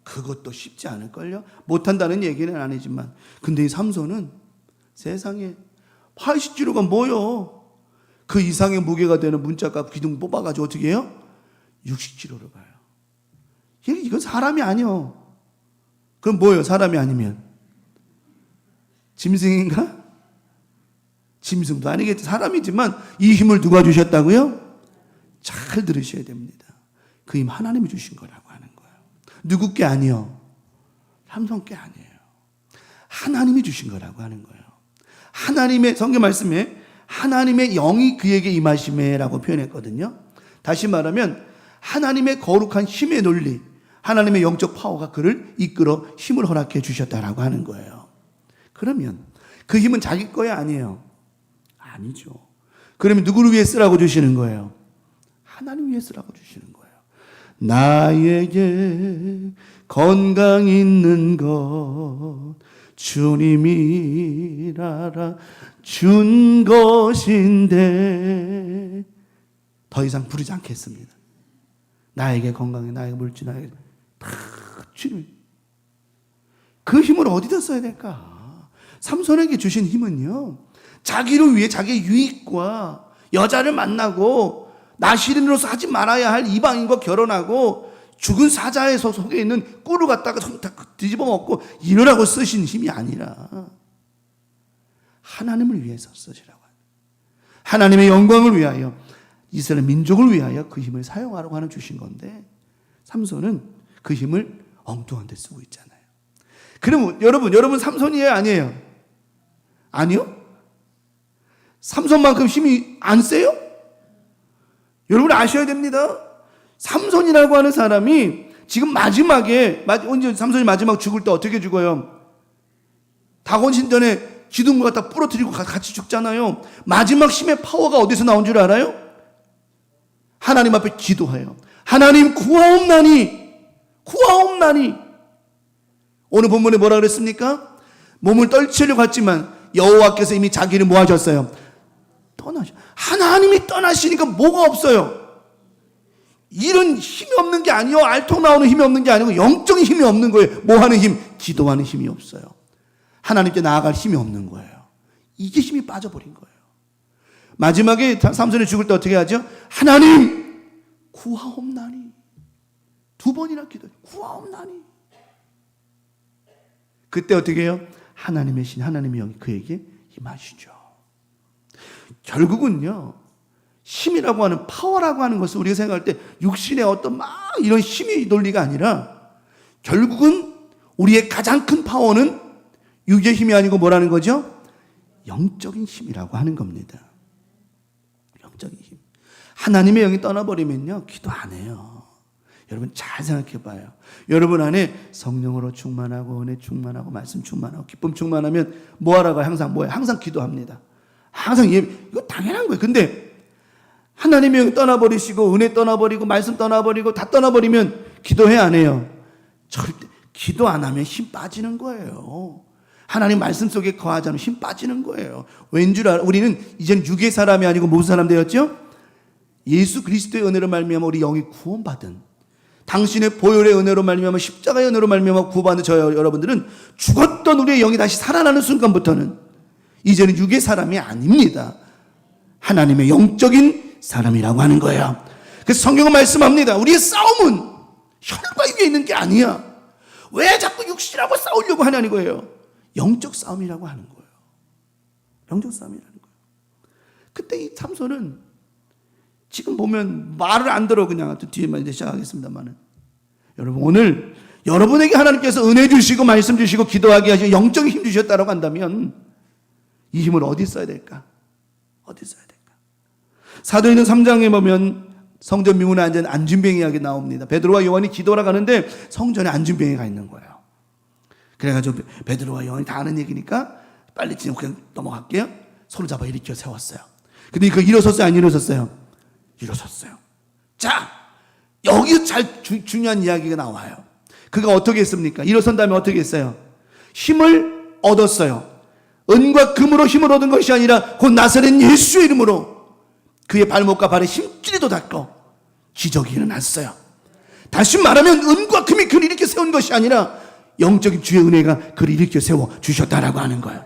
그것도 쉽지 않을걸요? 못한다는 얘기는 아니지만 근데 이 삼손은 세상에 80kg가 뭐요? 그 이상의 무게가 되는 문짝과 기둥 뽑아가지고 어떻게 해요? 60kg를 가요. 이건 사람이 아니요. 그럼 뭐예요? 사람이 아니면 짐승인가? 짐승도 아니겠죠. 사람이지만 이 힘을 누가 주셨다고요? 잘 들으셔야 됩니다. 그 힘 하나님이 주신 거라고 하는 거예요. 누구 게 아니요? 삼손 게 아니에요. 하나님이 주신 거라고 하는 거예요. 하나님의 성경 말씀에 하나님의 영이 그에게 임하심에라고 표현했거든요. 다시 말하면 하나님의 거룩한 힘의 논리, 하나님의 영적 파워가 그를 이끌어 힘을 허락해 주셨다라고 하는 거예요. 그러면 그 힘은 자기 거야 아니에요? 아니죠. 그러면 누구를 위해 쓰라고 주시는 거예요? 하나님 위해 쓰라고 주시는 거예요. 나에게 건강 있는 것 주님이라라 준 것인데 더 이상 부르지 않겠습니다. 나에게 건강해, 나에게 물질, 나에게 다 주님. 그 힘을 어디다 써야 될까? 삼손에게 주신 힘은요, 자기를 위해 자기의 유익과 여자를 만나고 나시린으로서 하지 말아야 할 이방인과 결혼하고 죽은 사자의 속에 있는 꿀을 갖다가 뒤집어 먹고 이러라고 쓰신 힘이 아니라 하나님을 위해서 쓰시라고 합니다. 하나님의 영광을 위하여, 이스라엘 민족을 위하여 그 힘을 사용하라고 하는 주신 건데, 삼손은 그 힘을 엉뚱한 데 쓰고 있잖아요. 그러면 여러분 삼손이에요, 아니에요? 아니요? 삼손만큼 힘이 안 세요? 여러분 아셔야 됩니다. 삼손이라고 하는 사람이 지금 마지막에, 언제 삼손이 마지막 죽을 때 어떻게 죽어요? 다곤 신전에 기둥을 갖다 부러뜨리고 같이 죽잖아요. 마지막 힘의 파워가 어디서 나온 줄 알아요? 하나님 앞에 기도해요. 하나님 구하옵나니, 구하옵나니. 오늘 본문에 뭐라 그랬습니까? 몸을 떨치려고 했지만 여호와께서 이미 자기를 뭐 하셨어요? 떠나셔. 하나님이 떠나시니까 뭐가 없어요. 이런 힘이 없는 게 아니요, 알통 나오는 힘이 없는 게 아니고 영적인 힘이 없는 거예요. 뭐 하는 힘? 기도하는 힘이 없어요. 하나님께 나아갈 힘이 없는 거예요. 이게 힘이 빠져버린 거예요. 마지막에 삼손이 죽을 때 어떻게 하죠? 하나님 구하옵나니. 2번이나 기도해요. 구하옵나니. 그때 어떻게 해요? 하나님의 신, 하나님의 영이 그에게 임하시죠. 결국은요, 힘이라고 하는, 파워라고 하는 것을 우리가 생각할 때 육신의 어떤 막 이런 힘의 논리가 아니라, 결국은 우리의 가장 큰 파워는 육의 힘이 아니고 뭐라는 거죠? 영적인 힘이라고 하는 겁니다. 영적인 힘. 하나님의 영이 떠나버리면요, 기도 안 해요. 여러분 잘 생각해 봐요. 여러분 안에 성령으로 충만하고 은혜 충만하고 말씀 충만하고 기쁨 충만하면 뭐 하라고? 항상 뭐예요? 항상 기도합니다. 항상 이거 당연한 거예요. 근데 하나님의 영이 떠나버리시고 은혜 떠나버리고 말씀 떠나버리고 다 떠나버리면 기도해 안 해요? 절대. 기도 안 하면 힘 빠지는 거예요. 하나님 말씀 속에 거하지 않으면 힘 빠지는 거예요. 왠 줄 알아? 우리는 이제는 육의 사람이 아니고 무슨 사람 되었죠? 예수 그리스도의 은혜로 말미암아 우리 영이 구원받은, 당신의 보혈의 은혜로 말미암아 십자가의 은혜로 말미암아 구원받은 저 여러분들은 죽었던 우리의 영이 다시 살아나는 순간부터는 이제는 육의 사람이 아닙니다. 하나님의 영적인 사람이라고 하는 거예요. 그래서 성경은 말씀합니다. 우리의 싸움은 혈과 육에 있는 게 아니야. 왜 자꾸 육신하고 싸우려고 하냐는 거예요. 영적 싸움이라고 하는 거예요. 영적 싸움이라는 거예요. 그때 이 삼손은 지금 보면 말을 안 들어. 그냥 뒤에만 이제 시작하겠습니다만은, 여러분 오늘 여러분에게 하나님께서 은혜 주시고 말씀 주시고 기도하게 하시고 영적인 힘 주셨다고 한다면 이 힘을 어디 써야 될까? 어디 써야 될까? 사도행전 3장에 보면 성전 미문에 앉은 안진뱅이 이야기 나옵니다. 베드로와 요한이 기도하러 가는데 성전에 안진뱅이가 있는 거예요. 그래가지고 베드로와 요한이 다 아는 얘기니까 빨리 지금 그냥 넘어갈게요. 손을 잡아 일으켜 세웠어요. 근데 그 일어섰어요? 안 일어섰어요? 일어섰어요. 자, 여기서 중요한 이야기가 나와요. 그가 어떻게 했습니까? 일어선 다음에 어떻게 했어요? 힘을 얻었어요. 은과 금으로 힘을 얻은 것이 아니라 곧 나사렛 예수의 이름으로 그의 발목과 발에 힘줄이 돋았고 기적이 일어났어요. 다시 말하면 은과 금이 그를 일으켜 세운 것이 아니라 영적인 주의 은혜가 그를 일으켜 세워 주셨다라고 하는 거예요.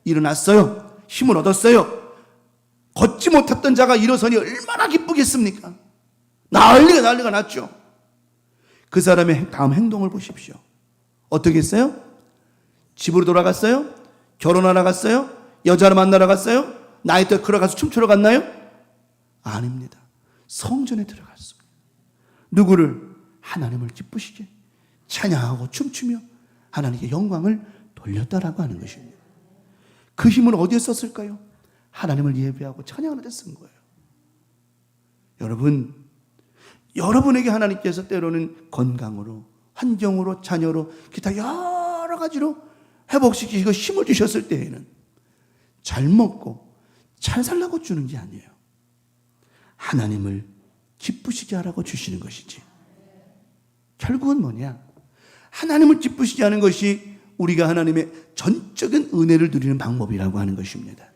일어났어요. 힘을 얻었어요. 걷지 못했던 자가 일어서니 얼마나 기쁘겠습니까? 난리가 났죠. 그 사람의 다음 행동을 보십시오. 어떻게 했어요? 집으로 돌아갔어요? 결혼하러 갔어요? 여자를 만나러 갔어요? 나이트 클럽 가서 춤추러 갔나요? 아닙니다. 성전에 들어갔습니다. 누구를? 하나님을 기쁘시게 찬양하고 춤추며 하나님께 영광을 돌렸다라고 하는 것입니다. 그 힘을 어디에 썼을까요? 하나님을 예배하고 찬양하는 데 쓴 거예요. 여러분, 여러분에게 하나님께서 때로는 건강으로, 환경으로, 자녀로, 기타 여러 가지로 회복시키시고 힘을 주셨을 때에는 잘 먹고 잘 살라고 주는 게 아니에요. 하나님을 기쁘시게 하라고 주시는 것이지. 결국은 뭐냐? 하나님을 기쁘시게 하는 것이 우리가 하나님의 전적인 은혜를 누리는 방법이라고 하는 것입니다.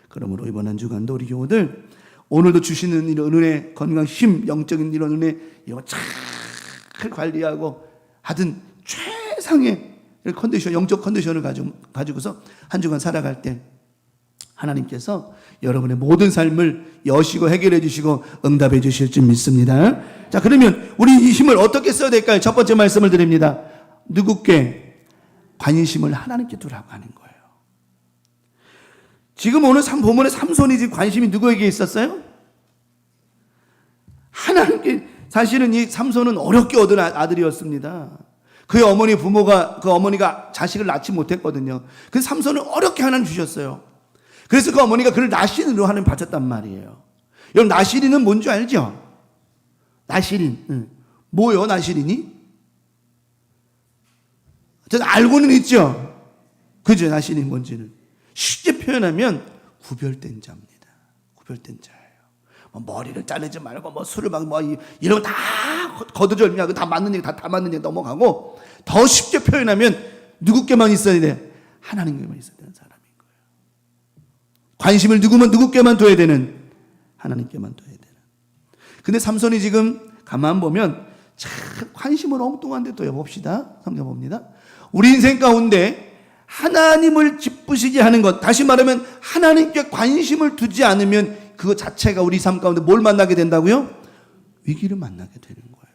그러므로 이번 한 주간도 우리 교우들 오늘도 주시는 이런 은혜, 건강, 힘, 영적인 이런 은혜 이거 잘 관리하고 하든 최상의 컨디션, 영적 컨디션을 가지고서 한 주간 살아갈 때 하나님께서 여러분의 모든 삶을 여시고 해결해 주시고 응답해 주실 줄 믿습니다. 자, 그러면 우리 이 힘을 어떻게 써야 될까요? 첫 번째 말씀을 드립니다. 누구께? 관심을 하나님께 두라고 하는 거예요. 지금 오늘 본문에 삼손이 지금 관심이 누구에게 있었어요? 하나님께. 사실은 이 삼손은 어렵게 얻은 아들이었습니다. 그의 어머니 부모가, 그 어머니가 자식을 낳지 못했거든요. 그래서 삼손을 어렵게 하나님 주셨어요. 그래서 그 어머니가 그를 나시린으로 하나님 바쳤단 말이에요. 여러분, 나시린은 뭔지 알죠? 나시린. 뭐요, 나시린이? 저는 알고는 있죠? 그죠, 나시린 뭔지는. 쉽게 표현하면 구별된 자입니다. 구별된 자예요. 머리를 자르지 말고 술을 막 이런 거 다 거두절미하고 다 맞는 얘기 다 맞는 얘기 넘어가고, 더 쉽게 표현하면 누구께만 있어야 돼? 하나님께만 있어야 되는 사람인 거예요. 관심을 누구께만 둬야 되는? 하나님께만 둬야 되는. 근데 삼손이 지금 가만 보면 참 관심을 엉뚱한 데 둬요. 봅시다. 성경 봅니다. 우리 인생 가운데 하나님을 기쁘시게 하는 것, 다시 말하면 하나님께 관심을 두지 않으면 그것 자체가 우리 삶 가운데 뭘 만나게 된다고요? 위기를 만나게 되는 거예요.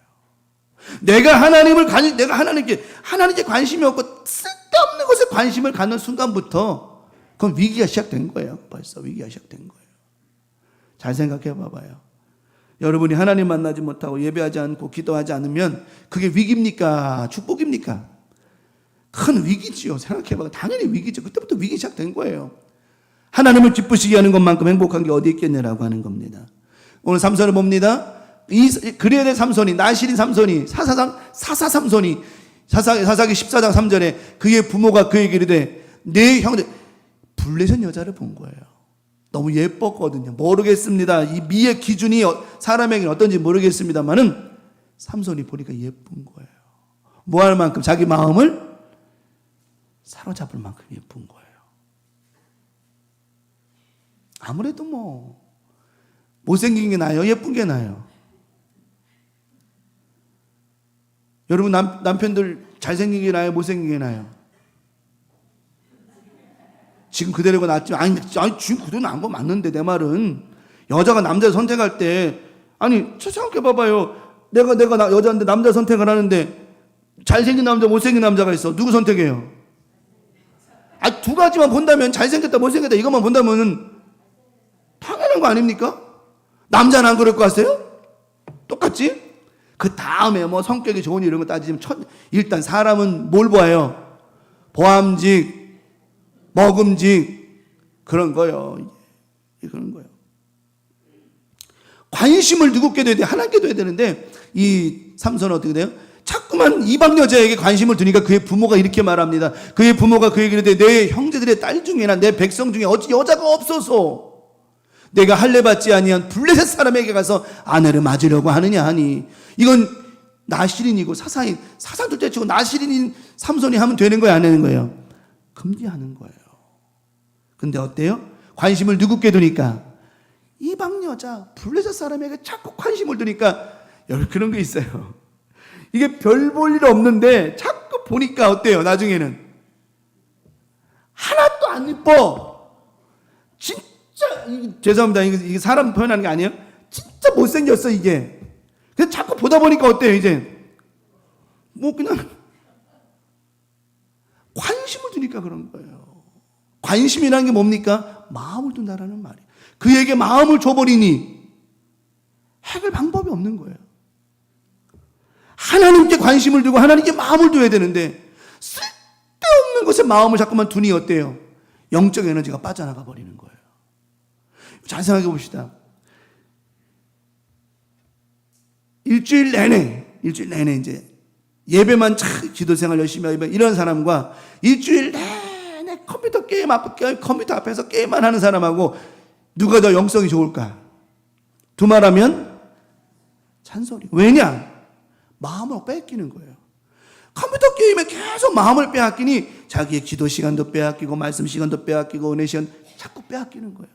내가 하나님께 관심이 없고 쓸데없는 것에 관심을 갖는 순간부터 그건 위기가 시작된 거예요. 벌써 위기가 시작된 거예요. 잘 생각해 봐봐요. 여러분이 하나님 만나지 못하고 예배하지 않고 기도하지 않으면 그게 위기입니까? 축복입니까? 큰 위기지요. 생각해봐. 당연히 위기죠. 그때부터 위기 시작된 거예요. 하나님을 기쁘시게 하는 것만큼 행복한 게 어디 있겠냐라고 하는 겁니다. 오늘 삼손을 봅니다. 그레의 삼손이, 나시린 삼손이, 사사 삼손이, 사사기 14장 3절에 그의 부모가 그에게 이르되 내 형제, 블레셋 여자를 본 거예요. 너무 예뻤거든요. 모르겠습니다. 이 미의 기준이 사람에게는 어떤지 모르겠습니다만은 삼손이 보니까 예쁜 거예요. 뭐 할 만큼 자기 마음을 사로잡을 만큼 예쁜 거예요. 아무래도 못생긴 게 나아요? 예쁜 게 나아요? 여러분, 남편들 잘생긴 게 나아요? 못생긴 게 나아요? 지금 그대로가 낫지만, 아니 지금 그대로 나은 거 맞는데, 내 말은 여자가 남자 선택할 때, 아니 생각해 봐봐요. 내가 여자인데 남자 선택을 하는데 잘생긴 남자, 못생긴 남자가 있어. 누구 선택해요? 두 가지만 본다면, 잘생겼다 못생겼다 이것만 본다면 당연한 거 아닙니까? 남자는 안 그럴 것 같아요? 똑같지? 그 다음에 성격이 좋으니 이런 거 따지면 일단 사람은 뭘 보아요? 보암직, 먹음직, 그런 거요. 그런 거요. 관심을 누구께 둬야 돼? 하나님께 둬야 되는데, 이 삼손은 어떻게 돼요? 자꾸만 이방 여자에게 관심을 두니까 그의 부모가 이렇게 말합니다. 그의 부모가 그에게 이르되 내 형제들의 딸 중에나 내 백성 중에 어찌 여자가 없어서 내가 할례 받지 아니한 블레셋 사람에게 가서 아내를 맞으려고 하느냐 하니, 이건 나시린이고 사사 둘째 치고 나시린인 삼손이 하면 되는 거예요, 안 되는 거예요? 금지하는 거예요. 근데 어때요? 관심을 누구께 두니까? 이방 여자 블레셋 사람에게 자꾸 관심을 두니까, 여러분 그런 게 있어요. 이게 별 볼 일 없는데 자꾸 보니까 어때요? 나중에는 하나도 안 이뻐. 진짜 죄송합니다. 이게 사람 표현하는 게 아니에요. 진짜 못생겼어 이게. 그래서 자꾸 보다 보니까 어때요? 이제 그냥 관심을 두니까 그런 거예요. 관심이라는 게 뭡니까? 마음을 둔다라는 말이에요. 그에게 마음을 줘버리니 해결 방법이 없는 거예요. 하나님께 관심을 두고 하나님께 마음을 둬야 되는데 쓸데없는 것에 마음을 자꾸만 두니 어때요? 영적 에너지가 빠져나가 버리는 거예요. 잘 생각해 봅시다. 일주일 내내 이제 예배만 기도 생활 열심히 하면 이런 사람과 일주일 내내 컴퓨터 앞에서 게임만 하는 사람하고 누가 더 영성이 좋을까? 두말하면 잔소리. 왜냐? 마음을 뺏기는 거예요. 컴퓨터 게임에 계속 마음을 빼앗기니 자기의 기도 시간도 빼앗기고 말씀 시간도 빼앗기고 은혜 시간 자꾸 빼앗기는 거예요.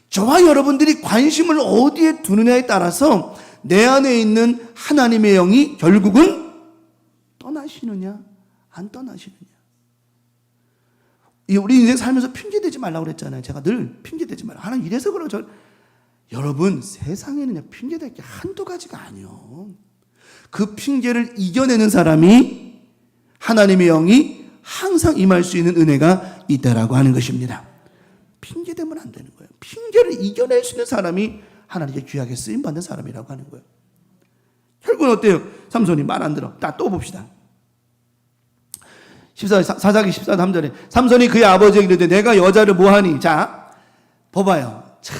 저와 여러분들이 관심을 어디에 두느냐에 따라서 내 안에 있는 하나님의 영이 결국은 떠나시느냐 안 떠나시느냐. 우리 인생 살면서 핑계대지 말라고 그랬잖아요. 제가 늘 핑계대지 말라. 하나님 이래서 그러죠. 여러분 세상에는 핑계댈 게 한두 가지가 아니요. 그 핑계를 이겨내는 사람이 하나님의 영이 항상 임할 수 있는 은혜가 있다라고 하는 것입니다. 핑계 대면 안 되는 거예요. 핑계를 이겨낼 수 있는 사람이 하나님께 귀하게 쓰임 받는 사람이라고 하는 거예요. 결국은 어때요? 삼손이 말 안 들어. 또 봅시다. 4사기 14-3절에 삼손이 그의 아버지에게 이르되 내가 여자를 뭐하니? 자, 봐봐요. 참,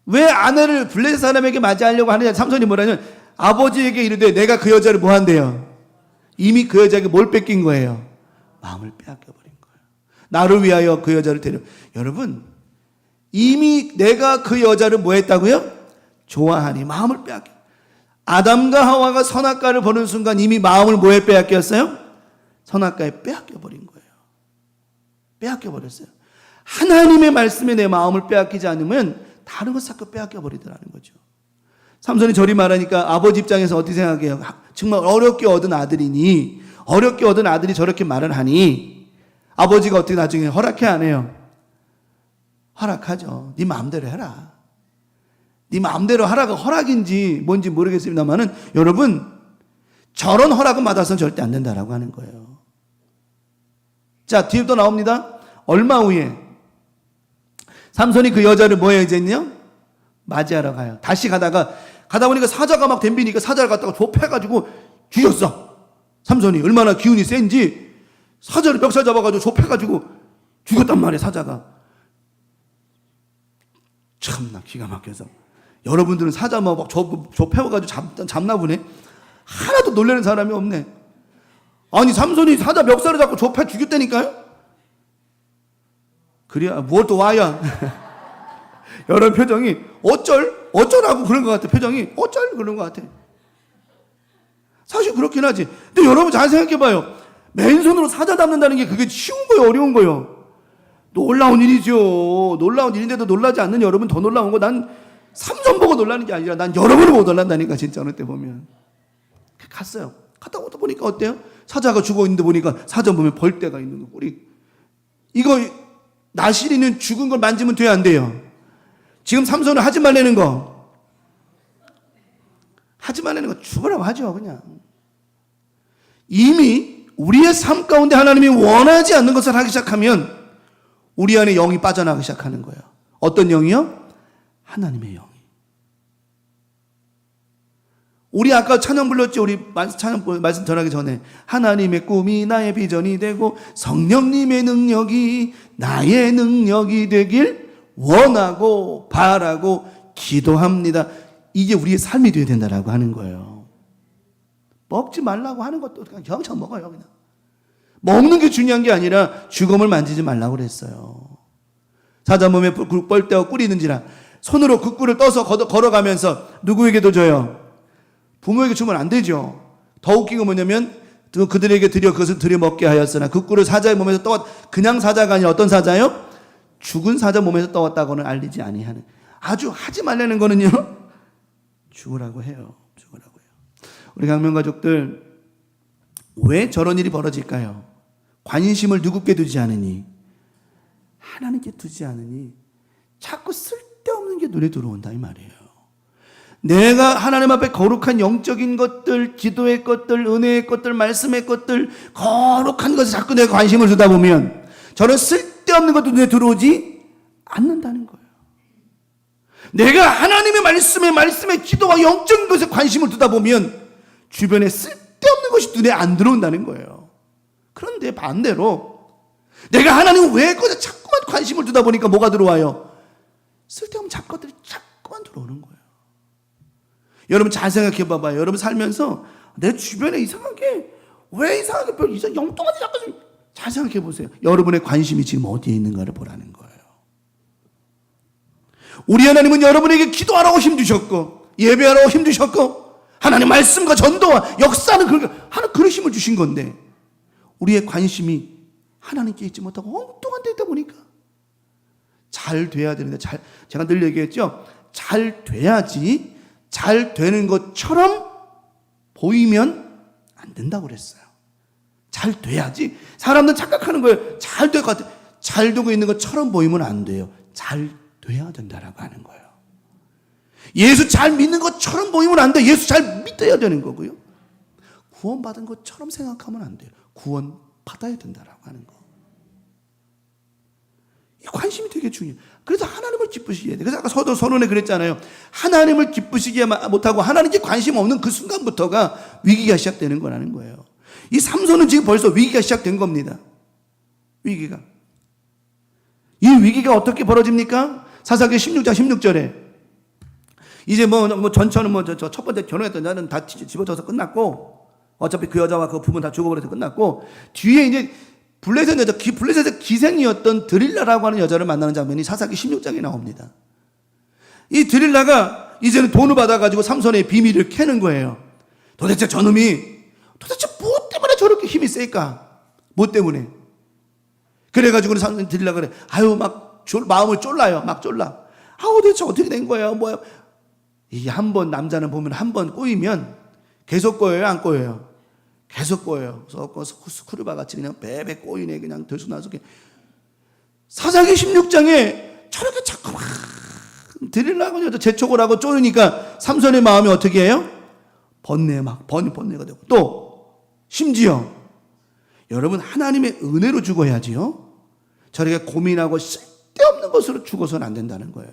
왜 아내를 블레셋 사람에게 맞이하려고 하느냐? 삼손이 뭐라냐면 아버지에게 이르되 내가 그 여자를 뭐한대요? 이미 그 여자에게 뭘 뺏긴 거예요? 마음을 빼앗겨버린 거예요. 나를 위하여 그 여자를 데려. 여러분, 이미 내가 그 여자를 뭐 했다고요? 좋아하니 마음을 빼앗겨. 아담과 하와가 선악과를 보는 순간 이미 마음을 뭐에 빼앗겼어요? 선악과에 빼앗겨버린 거예요. 빼앗겨버렸어요. 하나님의 말씀에 내 마음을 빼앗기지 않으면 다른 것 자꾸 빼앗겨버리더라는 거죠. 삼손이 저리 말하니까 아버지 입장에서 어떻게 생각해요? 정말 어렵게 얻은 아들이니, 어렵게 얻은 아들이 저렇게 말을 하니 아버지가 어떻게 나중에 허락해 안 해요? 허락하죠. 네 마음대로 해라. 네 마음대로 하라가 허락인지 뭔지 모르겠습니다만은 여러분, 저런 허락은 받아서는 절대 안 된다라고 하는 거예요. 자, 뒤에 또 나옵니다. 얼마 후에 삼손이 그 여자를 뭐에 이제요? 맞이하러 가요. 다시 가다 보니까 사자가 막 덤비니까 사자를 갖다가 좁혀가지고 죽였어. 삼손이 얼마나 기운이 센지 사자를 멱살 잡아가지고 좁혀가지고 죽였단 말이에요. 사자가. 참나 기가 막혀서. 여러분들은 사자 막 좁혀가지고 잡나 보네. 하나도 놀라는 사람이 없네. 아니 삼손이 사자 멱살을 잡고 좁혀 죽였다니까요. 그래야 뭘 또 와야. 여러분 표정이 어쩌라고 그런 것 같아. 표정이 어쩔 그런 것 같아. 사실 그렇긴 하지. 근데 여러분 잘 생각해봐요. 맨손으로 사자 잡는다는 게 그게 쉬운 거예요, 어려운 거예요? 놀라운 일이죠. 놀라운 일인데도 놀라지 않는 여러분 더 놀라운 거. 난 삼손 보고 놀라는 게 아니라 난 여러분을 보고 놀란다니까. 진짜 어느 때 보면 갔어요. 갔다 오다 보니까 어때요? 사자가 죽어 있는데 보니까 사자 보면 벌떼가 있는 거. 우리 이거 나시리는 죽은 걸 만지면 돼야 안 돼요? 지금 삼손은 하지 말라는 거. 하지 말라는 거 죽으라고 하죠, 그냥. 이미 우리의 삶 가운데 하나님이 원하지 않는 것을 하기 시작하면 우리 안에 영이 빠져나가기 시작하는 거예요. 어떤 영이요? 하나님의 영이. 우리 아까 찬양 불렀죠. 우리 찬양 말씀 전하기 전에 하나님의 꿈이 나의 비전이 되고 성령님의 능력이 나의 능력이 되길 원하고 바라고 기도합니다. 이게 우리의 삶이 되어야 된다라고 하는 거예요. 먹지 말라고 하는 것도 그냥 영청 먹어요. 그냥 먹는 게 중요한 게 아니라 죽음을 만지지 말라고 그랬어요. 사자 몸에 뻘떼어 꿀이 있는지라 손으로 그 꿀을 떠서 걸어가면서 누구에게도 줘요? 부모에게 주면 안 되죠. 더 웃긴 건 뭐냐면 그들에게 드려 그것을 들여 먹게 하였으나 그 꿀을 사자의 몸에서 그냥 사자가 아니라 어떤 사자요? 죽은 사자 몸에서 떠왔다고는 알리지 아니하는. 아주 하지 말라는 거는요, 죽으라고 해요. 죽으라고 해요. 우리 강명 가족들, 왜 저런 일이 벌어질까요? 관심을 누구께 두지 않으니? 하나님께 두지 않으니 자꾸 쓸데없는 게 눈에 들어온다 이 말이에요. 내가 하나님 앞에 거룩한 영적인 것들, 기도의 것들, 은혜의 것들, 말씀의 것들, 거룩한 것에 자꾸 내가 관심을 두다 보면 저는 쓸데없는 것도 눈에 들어오지 않는다는 거예요. 내가 하나님의 말씀에 기도와 영적인 것에 관심을 두다 보면 주변에 쓸데없는 것이 눈에 안 들어온다는 거예요. 그런데 반대로 내가 하나님 외의 것에 자꾸만 관심을 두다 보니까 뭐가 들어와요? 쓸데없는 잡것들이 자꾸만 들어오는 거예요. 여러분 잘 생각해 봐봐요. 여러분 살면서 내 주변에 이상하게 영통한데 자꾸 잘 생각해 보세요. 여러분의 관심이 지금 어디에 있는가를 보라는 거예요. 우리 하나님은 여러분에게 기도하라고 힘주셨고 예배하라고 힘주셨고 하나님 말씀과 전도와 역사는 그런 힘을 주신 건데 우리의 관심이 하나님께 있지 못하고 엉뚱한 데 있다 보니까 잘 돼야 되는데 제가 늘 얘기했죠. 잘 돼야지 잘 되는 것처럼 보이면 안 된다고 그랬어요. 잘 돼야지. 사람들은 착각하는 거예요. 잘 될 것 같아. 잘 되고 있는 것처럼 보이면 안 돼요. 잘 돼야 된다라고 하는 거예요. 예수 잘 믿는 것처럼 보이면 안 돼. 예수 잘 믿어야 되는 거고요. 구원받은 것처럼 생각하면 안 돼요. 구원 받아야 된다라고 하는 거. 이 관심 관심이 되게 중요해요. 그래서 하나님을 기쁘시게 해야 돼. 그래서 아까 선언에 그랬잖아요. 하나님을 기쁘시게 못하고 하나님께 관심 없는 그 순간부터가 위기가 시작되는 거라는 거예요. 이 삼손은 지금 벌써 위기가 시작된 겁니다. 위기가. 이 위기가 어떻게 벌어집니까? 사사기 16장 16절에 이제 전처는 저 첫 번째 결혼했던 자는 다 집어져서 끝났고, 어차피 그 여자와 그 부분 다 죽어버려서 끝났고, 뒤에 이제 블레셋의 기생이었던 드릴라라고 하는 여자를 만나는 장면이 사사기 16장에 나옵니다. 이 드릴라가 이제는 돈을 받아가지고 삼손의 비밀을 캐는 거예요. 도대체 저놈이 도대체 뭐 때문에 저렇게 힘이 세일까? 뭐 때문에? 그래가지고 드릴라가 그래. 아유, 마음을 쫄라요. 막 쫄라. 아우, 도대체 어떻게 된 거예요? 뭐야? 이게 한 번, 남자는 보면 한 번 꼬이면 계속 꼬여요? 안 꼬여요? 계속 꼬여요. 그래서 스크류바 같이 그냥 베베 꼬이네. 그냥 들쑥날쑥. 사사기 16장에 저렇게 자꾸 막 드릴라고 재촉을 하고 쪼이니까 삼손의 마음이 어떻게 해요? 번뇌가 되고, 또 심지어 여러분, 하나님의 은혜로 죽어야지요. 저렇게 고민하고 쓸데없는 것으로 죽어서는 안 된다는 거예요.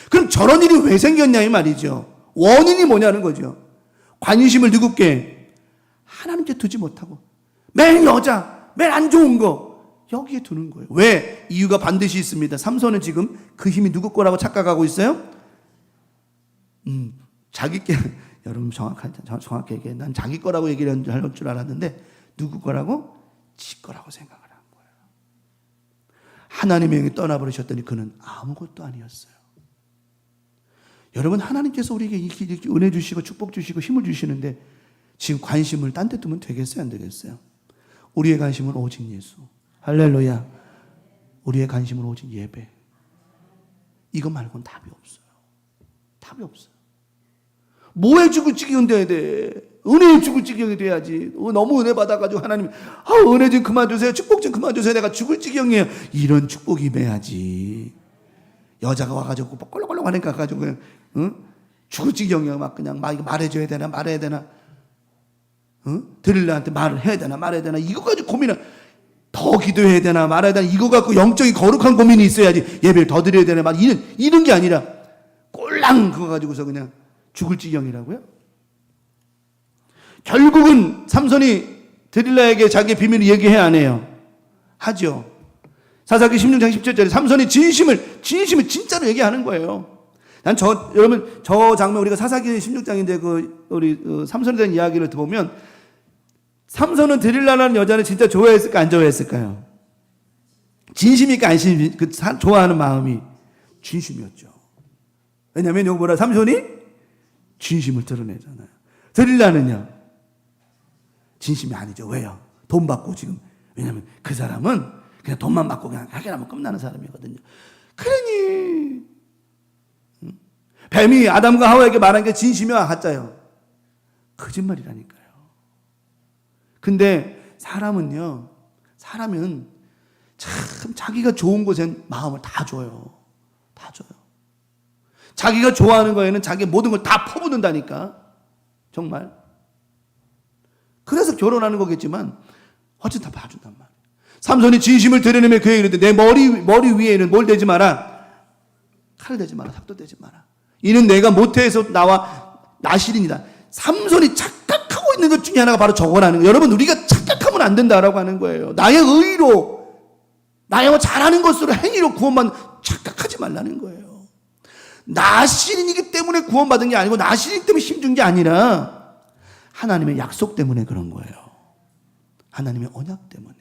그럼 저런 일이 왜 생겼냐 이 말이죠. 원인이 뭐냐는 거죠. 관심을 누구께? 하나님께 두지 못하고 매일 여자, 매일 안 좋은 거 여기에 두는 거예요. 왜? 이유가 반드시 있습니다. 삼손은 지금 그 힘이 누구 거라고 착각하고 있어요? 자기께, 여러분 정확하게 얘기해. 난 자기 거라고 얘기를 할 줄 알았는데 누구 거라고? 지 거라고 생각을 한 거예요. 하나님의 영이 떠나버리셨더니 그는 아무것도 아니었어요. 여러분, 하나님께서 우리에게 이렇게 은혜 주시고 축복 주시고 힘을 주시는데 지금 관심을 딴 데 두면 되겠어요? 안 되겠어요? 우리의 관심은 오직 예수. 할렐루야. 우리의 관심은 오직 예배. 이거 말고는 답이 없어요. 답이 없어요. 뭐에 죽을 지경이 돼야 돼? 은혜에 죽을 지경이 돼야지. 너무 은혜 받아가지고 하나님, 은혜 좀 그만 주세요. 축복 좀 그만 주세요. 내가 죽을 지경이에요. 이런 축복이 임해야지. 여자가 와가지고 꼴렁꼴렁 하니까 가지고 그냥 죽을 지경이야. 막 그냥 이거 말해줘야 되나 말해야 되나, 드릴라한테 말을 해야 되나 말해야 되나, 이거 가지고 고민을, 더 기도해야 되나 말해야 되나, 이거 갖고 영적인 거룩한 고민이 있어야지. 예배를 더 드려야 되나 막 이런 게 아니라 꼴랑 그거 가지고서 그냥 죽을 지경이라고요? 결국은 삼손이 드릴라에게 자기의 비밀을 얘기해야 안 해요? 하죠. 사사기 16장 17절에 삼손이 진심을 진짜로 얘기하는 거예요. 여러분, 저 장면, 우리가 사사기 16장인데 우리 삼손에 대한 이야기를 들어보면 삼손은 드릴라라는 여자를 진짜 좋아했을까 안 좋아했을까요? 진심입니까 안 진심입니까? 좋아하는 마음이 진심이었죠. 왜냐하면 여기 뭐라, 삼손이 진심을 드러내잖아요. 드릴라는요, 진심이 아니죠. 왜요? 돈 받고 지금. 왜냐하면 그 사람은 그냥 돈만 받고 그냥 해결하면 끝나는 사람이거든요. 그러니 뱀이 아담과 하와에게 말한 게 진심이야 가짜요? 거짓말이라니까요. 근데 사람은 참 자기가 좋은 곳엔 마음을 다 줘요. 다 줘요. 자기가 좋아하는 거에는 자기 모든 걸 다 퍼붓는다니까. 정말. 그래서 결혼하는 거겠지만 어쨌든 다 봐준단 말이에요. 삼손이 진심을 드러내며 그에게 이르되 내 머리 위에는 뭘 대지 마라. 칼을 대지 마라. 삭도 대지 마라. 이는 내가 모태에서 나와 나실이니라. 삼손이 착각하고 있는 것 중에 하나가 바로 저거라는 거예요. 여러분, 우리가 착각하면 안 된다라고 하는 거예요. 나의 의로, 나의 잘하는 것으로 행위로 구원만 착각하지 말라는 거예요. 나실이기 때문에 구원받은 게 아니고 나실이기 때문에 힘준 게 아니라 하나님의 약속 때문에 그런 거예요. 하나님의 언약 때문에.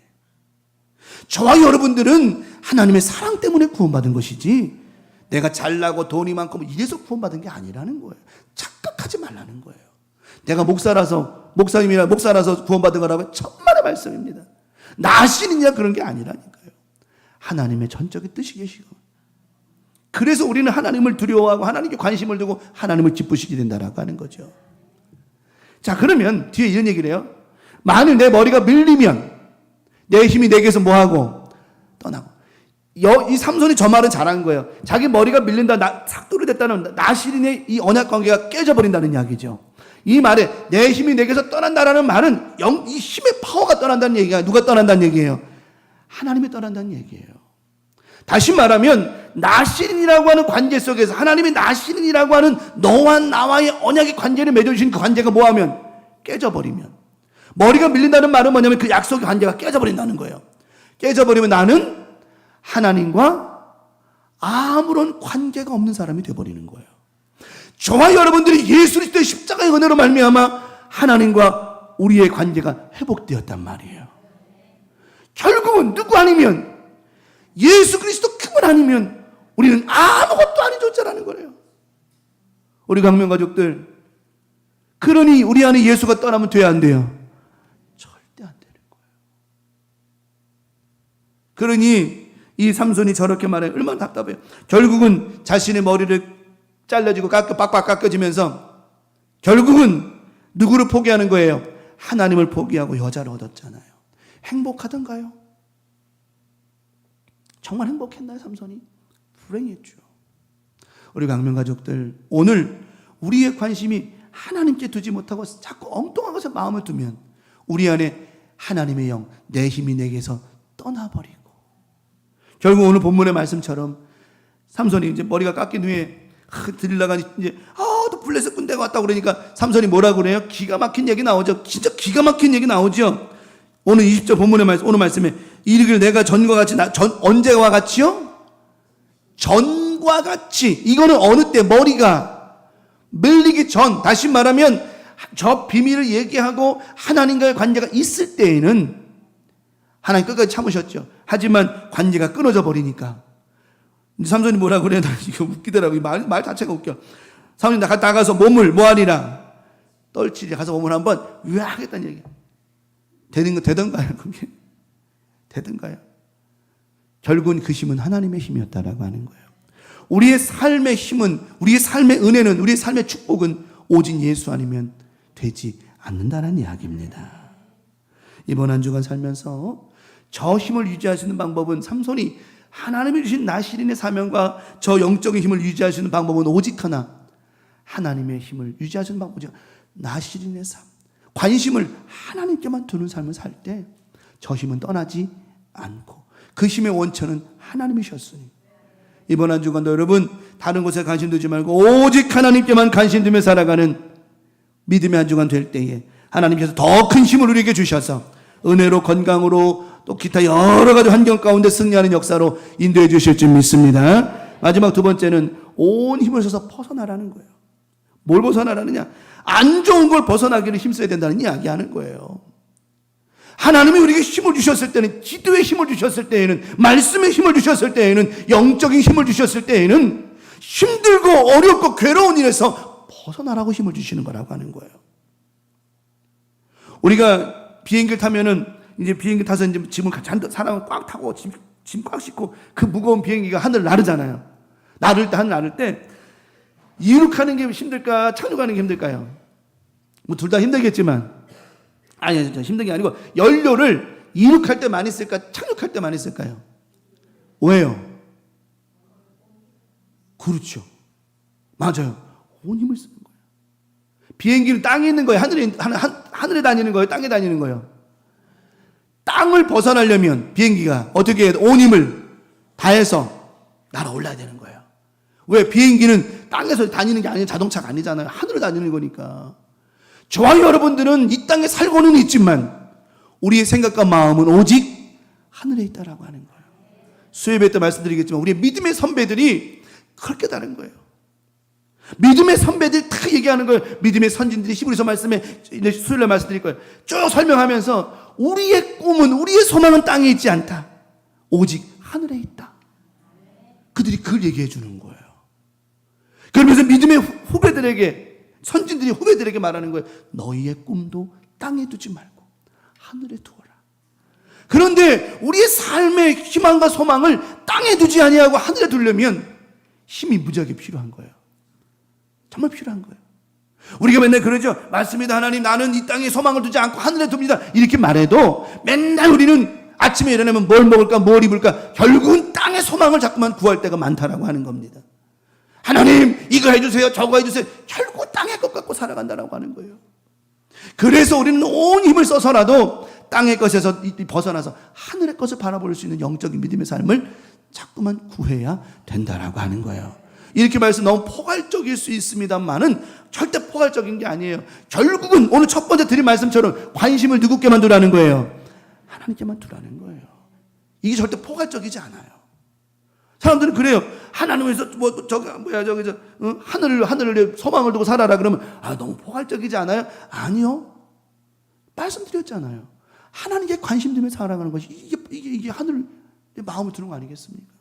저와 여러분들은 하나님의 사랑 때문에 구원받은 것이지 내가 잘나고 돈이 많고 이래서 구원받은 게 아니라는 거예요. 착각하지 말라는 거예요. 내가 목사라서 구원받은 거라고 천만의 말씀입니다. 나시느냐 그런 게 아니라니까요. 하나님의 전적인 뜻이 계시고, 그래서 우리는 하나님을 두려워하고 하나님께 관심을 두고 하나님을 기쁘시게 된다라고 하는 거죠. 자, 그러면 뒤에 이런 얘기를 해요. 만일 내 머리가 밀리면 내 힘이 내게서 뭐하고 떠나고. 이 삼손이 저 말은 잘한 거예요. 자기 머리가 밀린다, 삭도를 됐다는 나실인의 이 언약 관계가 깨져버린다는 이야기죠. 이 말에 내 힘이 내게서 떠난다라는 말은 이 힘의 파워가 떠난다는 얘기가, 누가 떠난다는 얘기예요? 하나님이 떠난다는 얘기예요. 다시 말하면 나시린이라고 하는 관계 속에서 하나님이 나시린이라고 하는 너와 나와의 언약의 관계를 맺어주신 그 관계가 뭐하면 깨져버리면, 머리가 밀린다는 말은 뭐냐면 그 약속의 관계가 깨져버린다는 거예요. 깨져버리면 나는 하나님과 아무런 관계가 없는 사람이 되어버리는 거예요. 저와 여러분들이 예수 그리스도의 십자가의 은혜로 말미암아 하나님과 우리의 관계가 회복되었단 말이에요. 결국은 누구 아니면, 예수 그리스도 그분 아니면 우리는 아무것도 아닌 존재라는 거예요. 우리 강명 가족들, 그러니 우리 안에 예수가 떠나면 돼야 안 돼요? 절대 안 되는 거예요. 그러니 이 삼손이 저렇게 말해 얼마나 답답해요. 결국은 자신의 머리를 잘라지고 빡빡 깎아지면서 결국은 누구를 포기하는 거예요? 하나님을 포기하고 여자를 얻었잖아요. 행복하던가요? 정말 행복했나요, 삼손이? 불행했죠. 우리 강명 가족들, 오늘 우리의 관심이 하나님께 두지 못하고 자꾸 엉뚱한 것에 마음을 두면 우리 안에 하나님의 영, 내 힘이 내게서 떠나버리고, 결국 오늘 본문의 말씀처럼 삼손이 이제 머리가 깎인 후에 들이려가 이제 또 블레셋 군대가 왔다고 그러니까 삼손이 뭐라고 그래요? 기가 막힌 얘기 나오죠. 진짜 기가 막힌 얘기 나오죠. 오늘 20절 본문의 말씀, 오늘 말씀에 이르기를 내가 전과 같이 언제와 같이요? 전과 같이. 이거는 어느 때? 머리가 밀리기 전. 다시 말하면 저 비밀을 얘기하고 하나님과의 관계가 있을 때에는 하나님 끝까지 참으셨죠. 하지만 관계가 끊어져 버리니까 삼손이 뭐라고 그래요? 이거 웃기더라고요. 말 자체가 웃겨. 삼손이 나가서 몸을 뭐하리라? 떨치리. 가서 몸을 한번 하겠다는 얘기. 되던가요? 그게? 되던가요? 결국은 그 힘은 하나님의 힘이었다라고 하는 거예요. 우리의 삶의 힘은, 우리의 삶의 은혜는, 우리의 삶의 축복은 오직 예수 아니면 되지 않는다는 이야기입니다. 이번 한 주간 살면서 저 힘을 유지할 수 있는 방법은, 삼손이 하나님이 주신 나시린의 사명과 저 영적인 힘을 유지할 수 있는 방법은 오직 하나, 하나님의 힘을 유지할 수 있는 방법은 나시린의 삶, 관심을 하나님께만 두는 삶을 살 때 저 힘은 떠나지 않고 그 힘의 원천은 하나님이셨으니, 이번 한 주간도 여러분 다른 곳에 관심 두지 말고 오직 하나님께만 관심 두며 살아가는 믿음의 한 주간 될 때에 하나님께서 더 큰 힘을 우리에게 주셔서 은혜로, 건강으로, 또 기타 여러 가지 환경 가운데 승리하는 역사로 인도해 주실 줄 믿습니다. 마지막 두 번째는 온 힘을 써서 벗어나라는 거예요. 뭘 벗어나라느냐? 안 좋은 걸 벗어나기를 힘써야 된다는 이야기하는 거예요. 하나님이 우리에게 힘을 주셨을 때는, 기도의 힘을 주셨을 때에는, 말씀의 힘을 주셨을 때에는, 영적인 힘을 주셨을 때에는 힘들고 어렵고 괴로운 일에서 벗어나라고 힘을 주시는 거라고 하는 거예요. 우리가 비행기를 타면은 이제 비행기 타서 이제 짐을 잔뜩 사람을 꽉 타고 짐 꽉 싣고 그 무거운 비행기가 하늘 나르잖아요. 하늘 나를 때 이륙하는 게 힘들까? 착륙하는 게 힘들까요? 뭐 둘 다 힘들겠지만, 아니 힘든 게 아니고 연료를 이륙할 때 많이 쓸까? 착륙할 때 많이 쓸까요? 왜요? 그렇죠. 맞아요. 온 힘을 쓰는 거예요. 비행기는 땅에 있는 거예요? 하늘에 다니는 거예요? 땅에 다니는 거예요? 땅을 벗어나려면 비행기가 어떻게 해야 온 힘을 다해서 날아올라야 되는 거예요. 왜? 비행기는 땅에서 다니는 게 아니라 자동차가 아니잖아요. 하늘을 다니는 거니까. 저와 여러분들은 이 땅에 살고는 있지만 우리의 생각과 마음은 오직 하늘에 있다라고 하는 거예요. 수요일에 때 말씀드리겠지만 우리의 믿음의 선배들이 그렇게 다른 거예요. 믿음의 선배들이 다 얘기하는 거예요. 믿음의 선진들이 히브리서 말씀에 수요일에 말씀드릴 거예요. 쭉 설명하면서 우리의 꿈은, 우리의 소망은 땅에 있지 않다. 오직 하늘에 있다. 그들이 그걸 얘기해 주는 거예요. 그러면서 믿음의 후배들에게, 선진들이 후배들에게 말하는 거예요. 너희의 꿈도 땅에 두지 말고 하늘에 두어라. 그런데 우리의 삶의 희망과 소망을 땅에 두지 아니하고 하늘에 두려면 힘이 무지하게 필요한 거예요. 정말 필요한 거예요. 우리가 맨날 그러죠. 맞습니다, 하나님. 나는 이 땅에 소망을 두지 않고 하늘에 둡니다. 이렇게 말해도 맨날 우리는 아침에 일어나면 뭘 먹을까, 뭘 입을까, 결국은 땅의 소망을 자꾸만 구할 때가 많다라고 하는 겁니다. 하나님 이거 해주세요, 저거 해주세요. 결국 땅의 것 갖고 살아간다라고 하는 거예요. 그래서 우리는 온 힘을 써서라도 땅의 것에서 벗어나서 하늘의 것을 바라볼 수 있는 영적인 믿음의 삶을 자꾸만 구해야 된다라고 하는 거예요. 이렇게 말씀 너무 포괄적일 수 있습니다만은 절대 포괄적인 게 아니에요. 결국은 오늘 첫 번째 드린 말씀처럼 관심을 누구께만 두라는 거예요? 하나님께만 두라는 거예요. 이게 절대 포괄적이지 않아요. 사람들은 그래요. 하나님에서 하늘을 소망을 두고 살아라 그러면 너무 포괄적이지 않아요? 아니요. 말씀드렸잖아요. 하나님께 관심 두며 살아가는 것이 이게 하늘의 마음을 두는 거 아니겠습니까?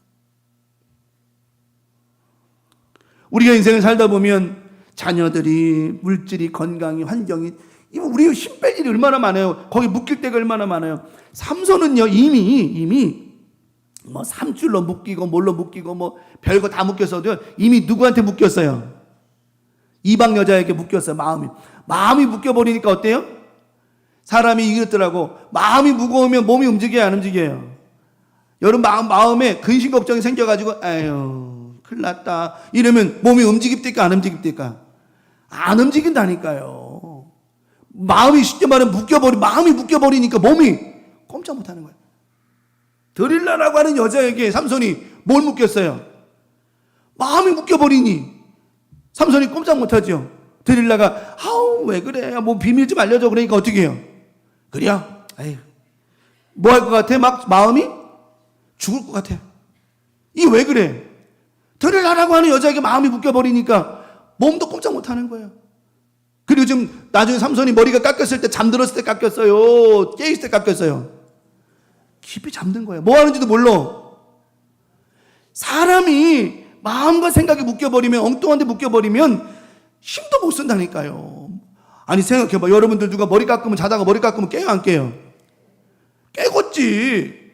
우리가 인생을 살다 보면 자녀들이, 물질이, 건강이, 환경이, 우리 힘 뺄 일이 얼마나 많아요. 거기 묶일 때가 얼마나 많아요. 삼손은요, 이미 뭐 삼줄로 묶이고 뭘로 묶이고 뭐 별거 다 묶였어도 이미 누구한테 묶였어요? 이방 여자에게 묶였어요. 마음이 묶여버리니까 어때요? 사람이 이렇더라고. 마음이 무거우면 몸이 움직여야 안 움직여요? 여러분 마음에 근심 걱정이 생겨가지고 에휴 큰일 났다 이러면 몸이 움직입니까 안 움직입니까? 안 움직인다니까요. 마음이 쉽게 말하면 마음이 묶여버리니까 몸이 꼼짝 못하는 거예요. 드릴라라고 하는 여자에게 삼손이 뭘 묶였어요? 마음이 묶여버리니 삼손이 꼼짝 못하죠. 드릴라가 왜 그래? 뭐 비밀 좀 알려줘. 그러니까 어떻게 해요? 그래요? 에휴 뭐 할 것 같아? 막 마음이 죽을 것 같아. 이게 왜 그래? 드릴라라고 하는 여자에게 마음이 묶여버리니까 몸도 꼼짝 못하는 거예요. 그리고 지금 나중에 삼손이 머리가 깎였을 때, 잠들었을 때 깎였어요? 깨있을 때 깎였어요? 깊이 잠든 거예요. 뭐 하는지도 몰라. 사람이 마음과 생각이 묶여버리면, 엉뚱한 데 묶여버리면 힘도 못 쓴다니까요. 아니 생각해봐. 여러분들 누가 머리 깎으면, 자다가 머리 깎으면 깨요 안 깨요? 깨겠지.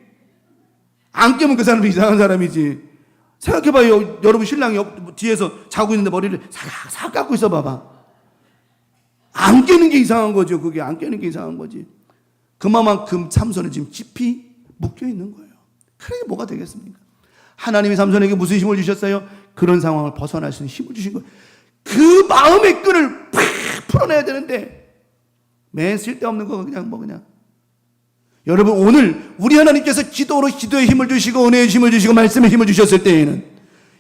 안 깨면 그 사람이 이상한 사람이지. 생각해봐요. 여러분 신랑이 뒤에서 자고 있는데 머리를 싹 깎고 있어 봐봐. 안 깨는 게 이상한 거죠. 그게 안 깨는 게 이상한 거지. 그만큼 삼손은 지금 깊이 묶여 있는 거예요. 그게 뭐가 되겠습니까? 하나님이 삼손에게 무슨 힘을 주셨어요? 그런 상황을 벗어날 수 있는 힘을 주신 거예요. 그 마음의 끈을 팍 풀어내야 되는데 맨 쓸데없는 거 그냥 여러분 오늘 우리 하나님께서 기도의 힘을 주시고 은혜의 힘을 주시고 말씀의 힘을 주셨을 때에는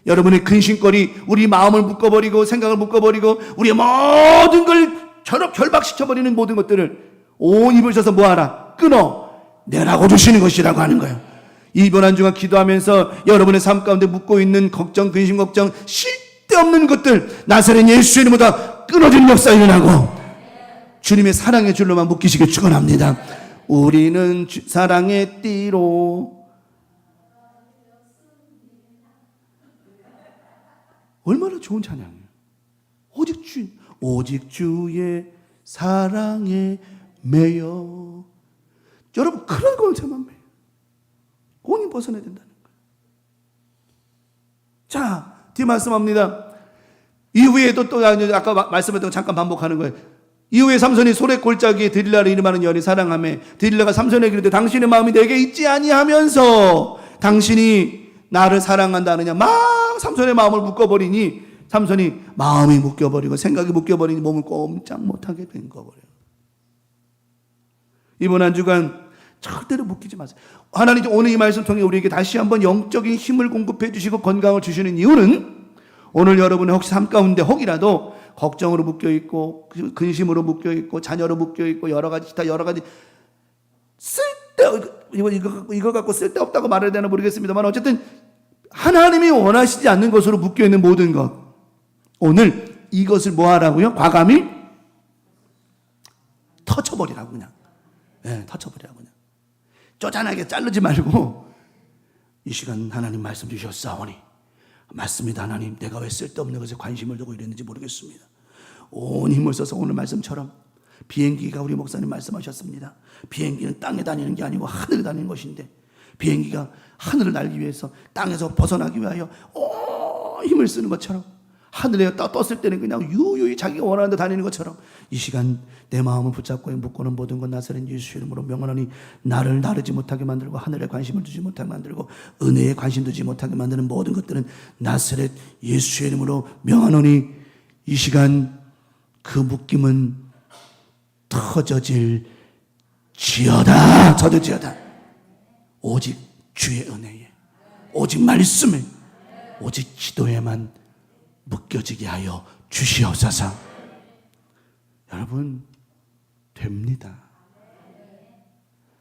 여러분의 근심거리, 우리 마음을 묶어버리고 생각을 묶어버리고 우리의 모든 걸 결박시켜버리는 모든 것들을 온 힘을 써서 뭐하라? 끊어 내라고 주시는 것이라고 하는 거예요. 이번 한 주간 기도하면서 여러분의 삶 가운데 묻고 있는 걱정, 근심 걱정, 쓸데없는 것들 나사렛 예수의 이름으로 다 끊어지는 역사 일어나고 주님의 사랑의 줄로만 묶이시길 축원합니다. 우리는 사랑의 띠로 얼마나 좋은 찬양이에요. 오직 주의 사랑에 매여. 여러분 그런 걸 저만 매여. 공이 벗어나야 된다는 거예요. 자, 뒤에 말씀합니다. 이후에 또 아까 말씀했던 거 잠깐 반복하는 거예요. 이후에 삼손이 소래 골짜기에 드릴라를 이름하는 여인을 사랑하며 드릴라가 삼손에게 이르되 당신의 마음이 내게 있지 아니하면서 당신이 나를 사랑한다느냐. 막 삼손의 마음을 묶어버리니 삼손이 마음이 묶여버리고 생각이 묶여버리니 몸을 꼼짝 못하게 된 거예요. 이번 한 주간 절대로 묶이지 마세요. 하나님 오늘 이 말씀 통해 우리에게 다시 한번 영적인 힘을 공급해 주시고 건강을 주시는 이유는 오늘 여러분의 혹시 삶 가운데 혹이라도 걱정으로 묶여있고 근심으로 묶여있고 자녀로 묶여있고 여러 가지 이거 갖고 쓸데없다고 말해야 되나 모르겠습니다만 어쨌든 하나님이 원하시지 않는 것으로 묶여있는 모든 것 오늘 이것을 뭐 하라고요? 과감히 터쳐버리라고 그냥 터쳐버리라고 그냥 쪼잔하게 자르지 말고 이 시간 하나님 말씀 주셨사오니 맞습니다. 하나님 내가 왜 쓸데없는 것에 관심을 두고 이랬는지 모르겠습니다. 온 힘을 써서 오늘 말씀처럼 비행기가 우리 목사님 말씀하셨습니다. 비행기는 땅에 다니는 게 아니고 하늘에 다니는 것인데 비행기가 하늘을 날기 위해서 땅에서 벗어나기 위하여 온 힘을 쓰는 것처럼 하늘에 떴을 때는 그냥 유유히 자기가 원하는 데 다니는 것처럼 이 시간 내 마음을 붙잡고 묶고는 모든 것 나사렛 예수 이름으로 명하노니 나를 나르지 못하게 만들고 하늘에 관심을 두지 못하게 만들고 은혜에 관심 두지 못하게 만드는 모든 것들은 나사렛 예수의 이름으로 명하노니 이 시간 그 묶임은 터져질지어다. 오직 주의 은혜에 오직 말씀에, 오직 기도에만 묶여지게 하여 주시옵소서. 여러분, 됩니다.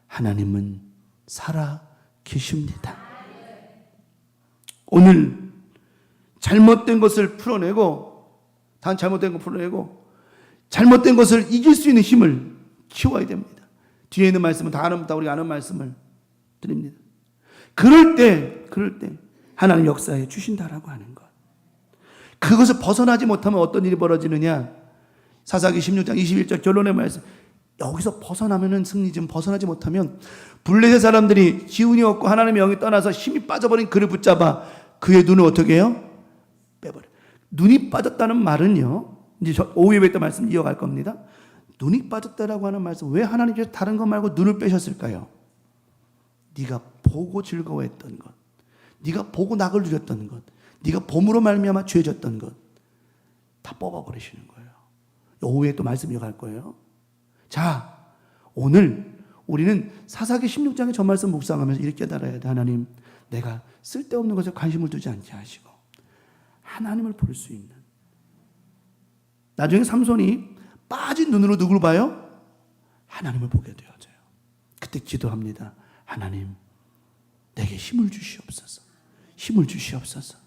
하나님은 살아 계십니다. 오늘 잘못된 것을 풀어내고, 단 잘못된 거 풀어내고, 잘못된 것을 이길 수 있는 힘을 키워야 됩니다. 뒤에 있는 말씀은 다 우리가 아는 말씀을 드립니다. 그럴 때 하나님 역사에 주신다라고 하는 것. 그것을 벗어나지 못하면 어떤 일이 벌어지느냐? 사사기 16장 21절 결론의 말씀. 여기서 벗어나면은 승리지만 벗어나지 못하면 블레셋 사람들이 기운이 없고 하나님의 영이 떠나서 힘이 빠져버린 그를 붙잡아 그의 눈을 어떻게 해요? 빼버려. 눈이 빠졌다는 말은요, 이제 오후에 뵀던 말씀 이어갈 겁니다. 눈이 빠졌다라고 하는 말씀, 왜 하나님께서 다른 것 말고 눈을 빼셨을까요? 네가 보고 즐거워했던 것, 네가 보고 낙을 누렸던 것, 네가 봄으로 말미암아 죄졌던 것 다 뽑아버리시는 거예요. 오후에 또 말씀 이어갈 거예요. 자, 오늘 우리는 사사기 16장의 저 말씀 묵상하면서 이렇게 깨달아야 돼. 하나님, 내가 쓸데없는 것에 관심을 두지 않게 하시고 하나님을 볼 수 있는, 나중에 삼손이 빠진 눈으로 누구를 봐요? 하나님을 보게 되어져요. 그때 기도합니다. 하나님, 내게 힘을 주시옵소서. 힘을 주시옵소서.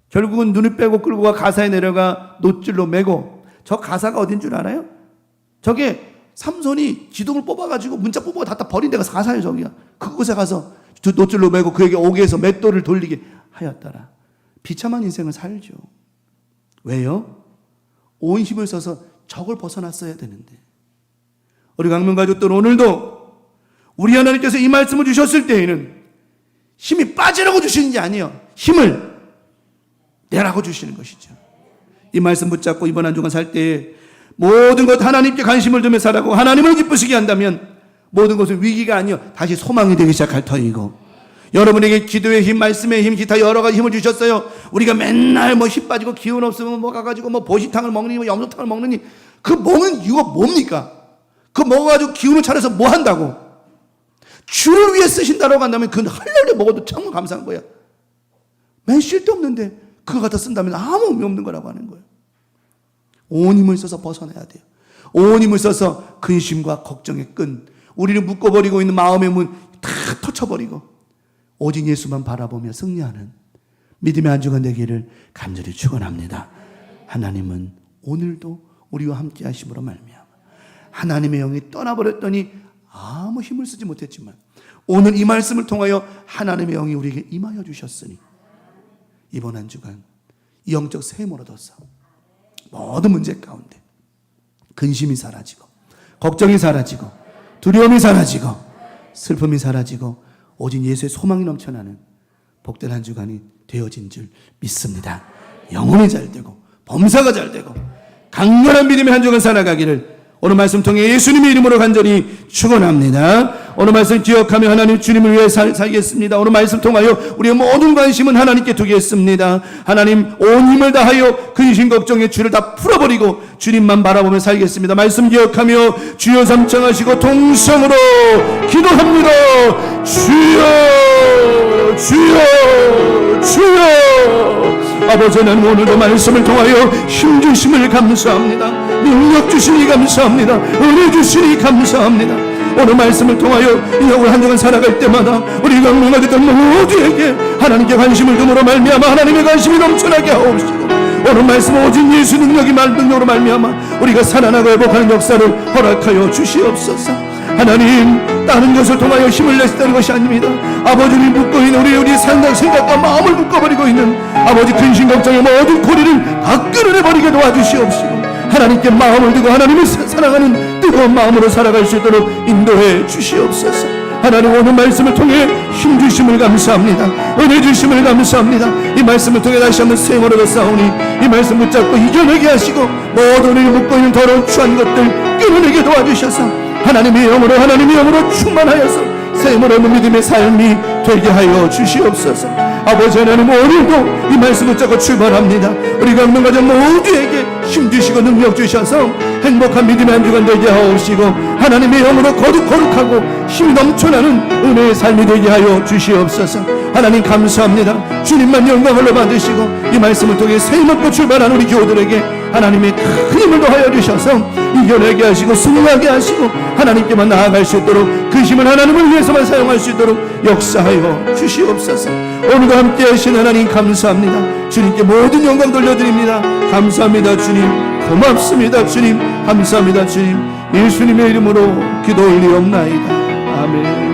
결국은 눈을 빼고 끌고 가 가사에 내려가 노줄로 매고, 저 가사가 어딘 줄 알아요? 저게 삼손이 기둥을 뽑아가지고 문자 뽑아가 갖다 버린 데가 가사예요. 저기가 그곳에 가서 노줄로 매고 그에게 옥에서 맷돌을 돌리게 하였더라. 비참한 인생을 살죠. 왜요? 온 힘을 써서 적을 벗어났어야 되는데. 우리 강명 가족들, 오늘도 우리 하나님께서 이 말씀을 주셨을 때에는 힘이 빠지라고 주시는 게 아니에요. 힘을 내라고 주시는 것이죠. 이 말씀 붙잡고 이번 한 주간 살 때에 모든 것 하나님께 관심을 두며 살아가고 하나님을 기쁘시게 한다면 모든 것은 위기가 아니요 다시 소망이 되기 시작할 터이고, 여러분에게 기도의 힘, 말씀의 힘, 기타 여러 가지 힘을 주셨어요. 우리가 맨날 뭐 힘 빠지고 기운 없으면 뭐 가가지고 뭐 보시탕을 먹느니 뭐 염소탕을 먹느니, 그 먹는 이유가 뭡니까? 그 먹어가지고 기운을 차려서 뭐 한다고? 주를 위해 쓰신다라고 한다면 그건 할렐루야 먹어도 정말 감사한 거야. 맨 쓸데없는데 그거 갖다 쓴다면 아무 의미 없는 거라고 하는 거예요. 온 힘을 써서 벗어나야 돼요. 온 힘을 써서 근심과 걱정의 끈, 우리를 묶어버리고 있는 마음의 문 다 터쳐버리고 오직 예수만 바라보며 승리하는 믿음의 한 주간 되기를 간절히 축원합니다. 하나님은 오늘도 우리와 함께 하심으로 말미암아 하나님의 영이 떠나버렸더니 아무 힘을 쓰지 못했지만 오늘 이 말씀을 통하여 하나님의 영이 우리에게 임하여 주셨으니 이번 한 주간 이 영적 셈을 얻어서 모든 문제 가운데 근심이 사라지고 걱정이 사라지고 두려움이 사라지고 슬픔이 사라지고 오직 예수의 소망이 넘쳐나는 복된 한 주간이 되어진 줄 믿습니다. 영혼이 잘 되고 범사가 잘 되고 강렬한 믿음의 한 주간 살아가기를 오늘 말씀 통해 예수님의 이름으로 간절히 축원합니다. 오늘 말씀 기억하며 하나님 주님을 위해 살겠습니다. 오늘 말씀 통하여 우리의 모든 관심은 하나님께 두겠습니다. 하나님 온 힘을 다하여 근심 걱정의 줄을 다 풀어버리고 주님만 바라보며 살겠습니다. 말씀 기억하며 주여 삼창하시고 동성으로 기도합니다. 주여 주여 주여. 아버지, 나는 오늘도 말씀을 통하여 힘 주심을 감사합니다. 능력 주시니 감사합니다. 은혜 주시니 감사합니다. 오늘 말씀을 통하여 이 영을 한 주간 살아갈 때마다 우리 강명하겠던 모두에게 하나님께 관심을 둠으로 말미암아 하나님의 관심이 넘쳐나게 하옵시고, 오늘 말씀 오직 예수 능력이 능력으로 말미암아 우리가 살아나고 회복하는 역사를 허락하여 주시옵소서. 하나님, 다른 것을 통하여 힘을 내시다는 것이 아닙니다. 아버지를 묶어있는 우리의 생각과 마음을 묶어버리고 있는 아버지 근심 걱정의 모든 고리를 다 끊어내버리게 도와주시옵시고, 하나님께 마음을 두고 하나님을 사랑하는 뜨거운 마음으로 살아갈 수 있도록 인도해 주시옵소서. 하나님, 오늘 말씀을 통해 힘 주심을 감사합니다. 은혜 주심을 감사합니다. 이 말씀을 통해 다시 한번 세모로 싸우니 이 말씀 붙잡고 이겨내게 하시고 모든 우리를 묶고 있는 더러운 추한 것들 끊어내게 도와주셔서 하나님의 영으로 충만하여서 세모로 믿음의 삶이 되게 하여 주시옵소서. 아버지 하나님, 오늘도 이 말씀 붙잡고 출발합니다. 우리 강동 가정 모두에게 힘 주시고 능력 주셔서 행복한 믿음의 한 주간 되게 하옵시고 하나님의 영으로 거룩하고 힘이 넘쳐나는 은혜의 삶이 되게 하여 주시옵소서. 하나님 감사합니다. 주님만 영광을 받으시고 이 말씀을 통해 새 얻고 출발한 우리 교우들에게 하나님의 큰 힘을 더하여 주셔서 이겨내게 하시고 승리하게 하시고 하나님께만 나아갈 수 있도록 그 힘을 하나님을 위해서만 사용할 수 있도록 역사하여 주시옵소서. 오늘도 함께 하신 하나님 감사합니다. 주님께 모든 영광 돌려드립니다. 감사합니다 주님. 고맙습니다 주님. 감사합니다 주님. 예수님의 이름으로 기도 올리옵나이다. 아멘.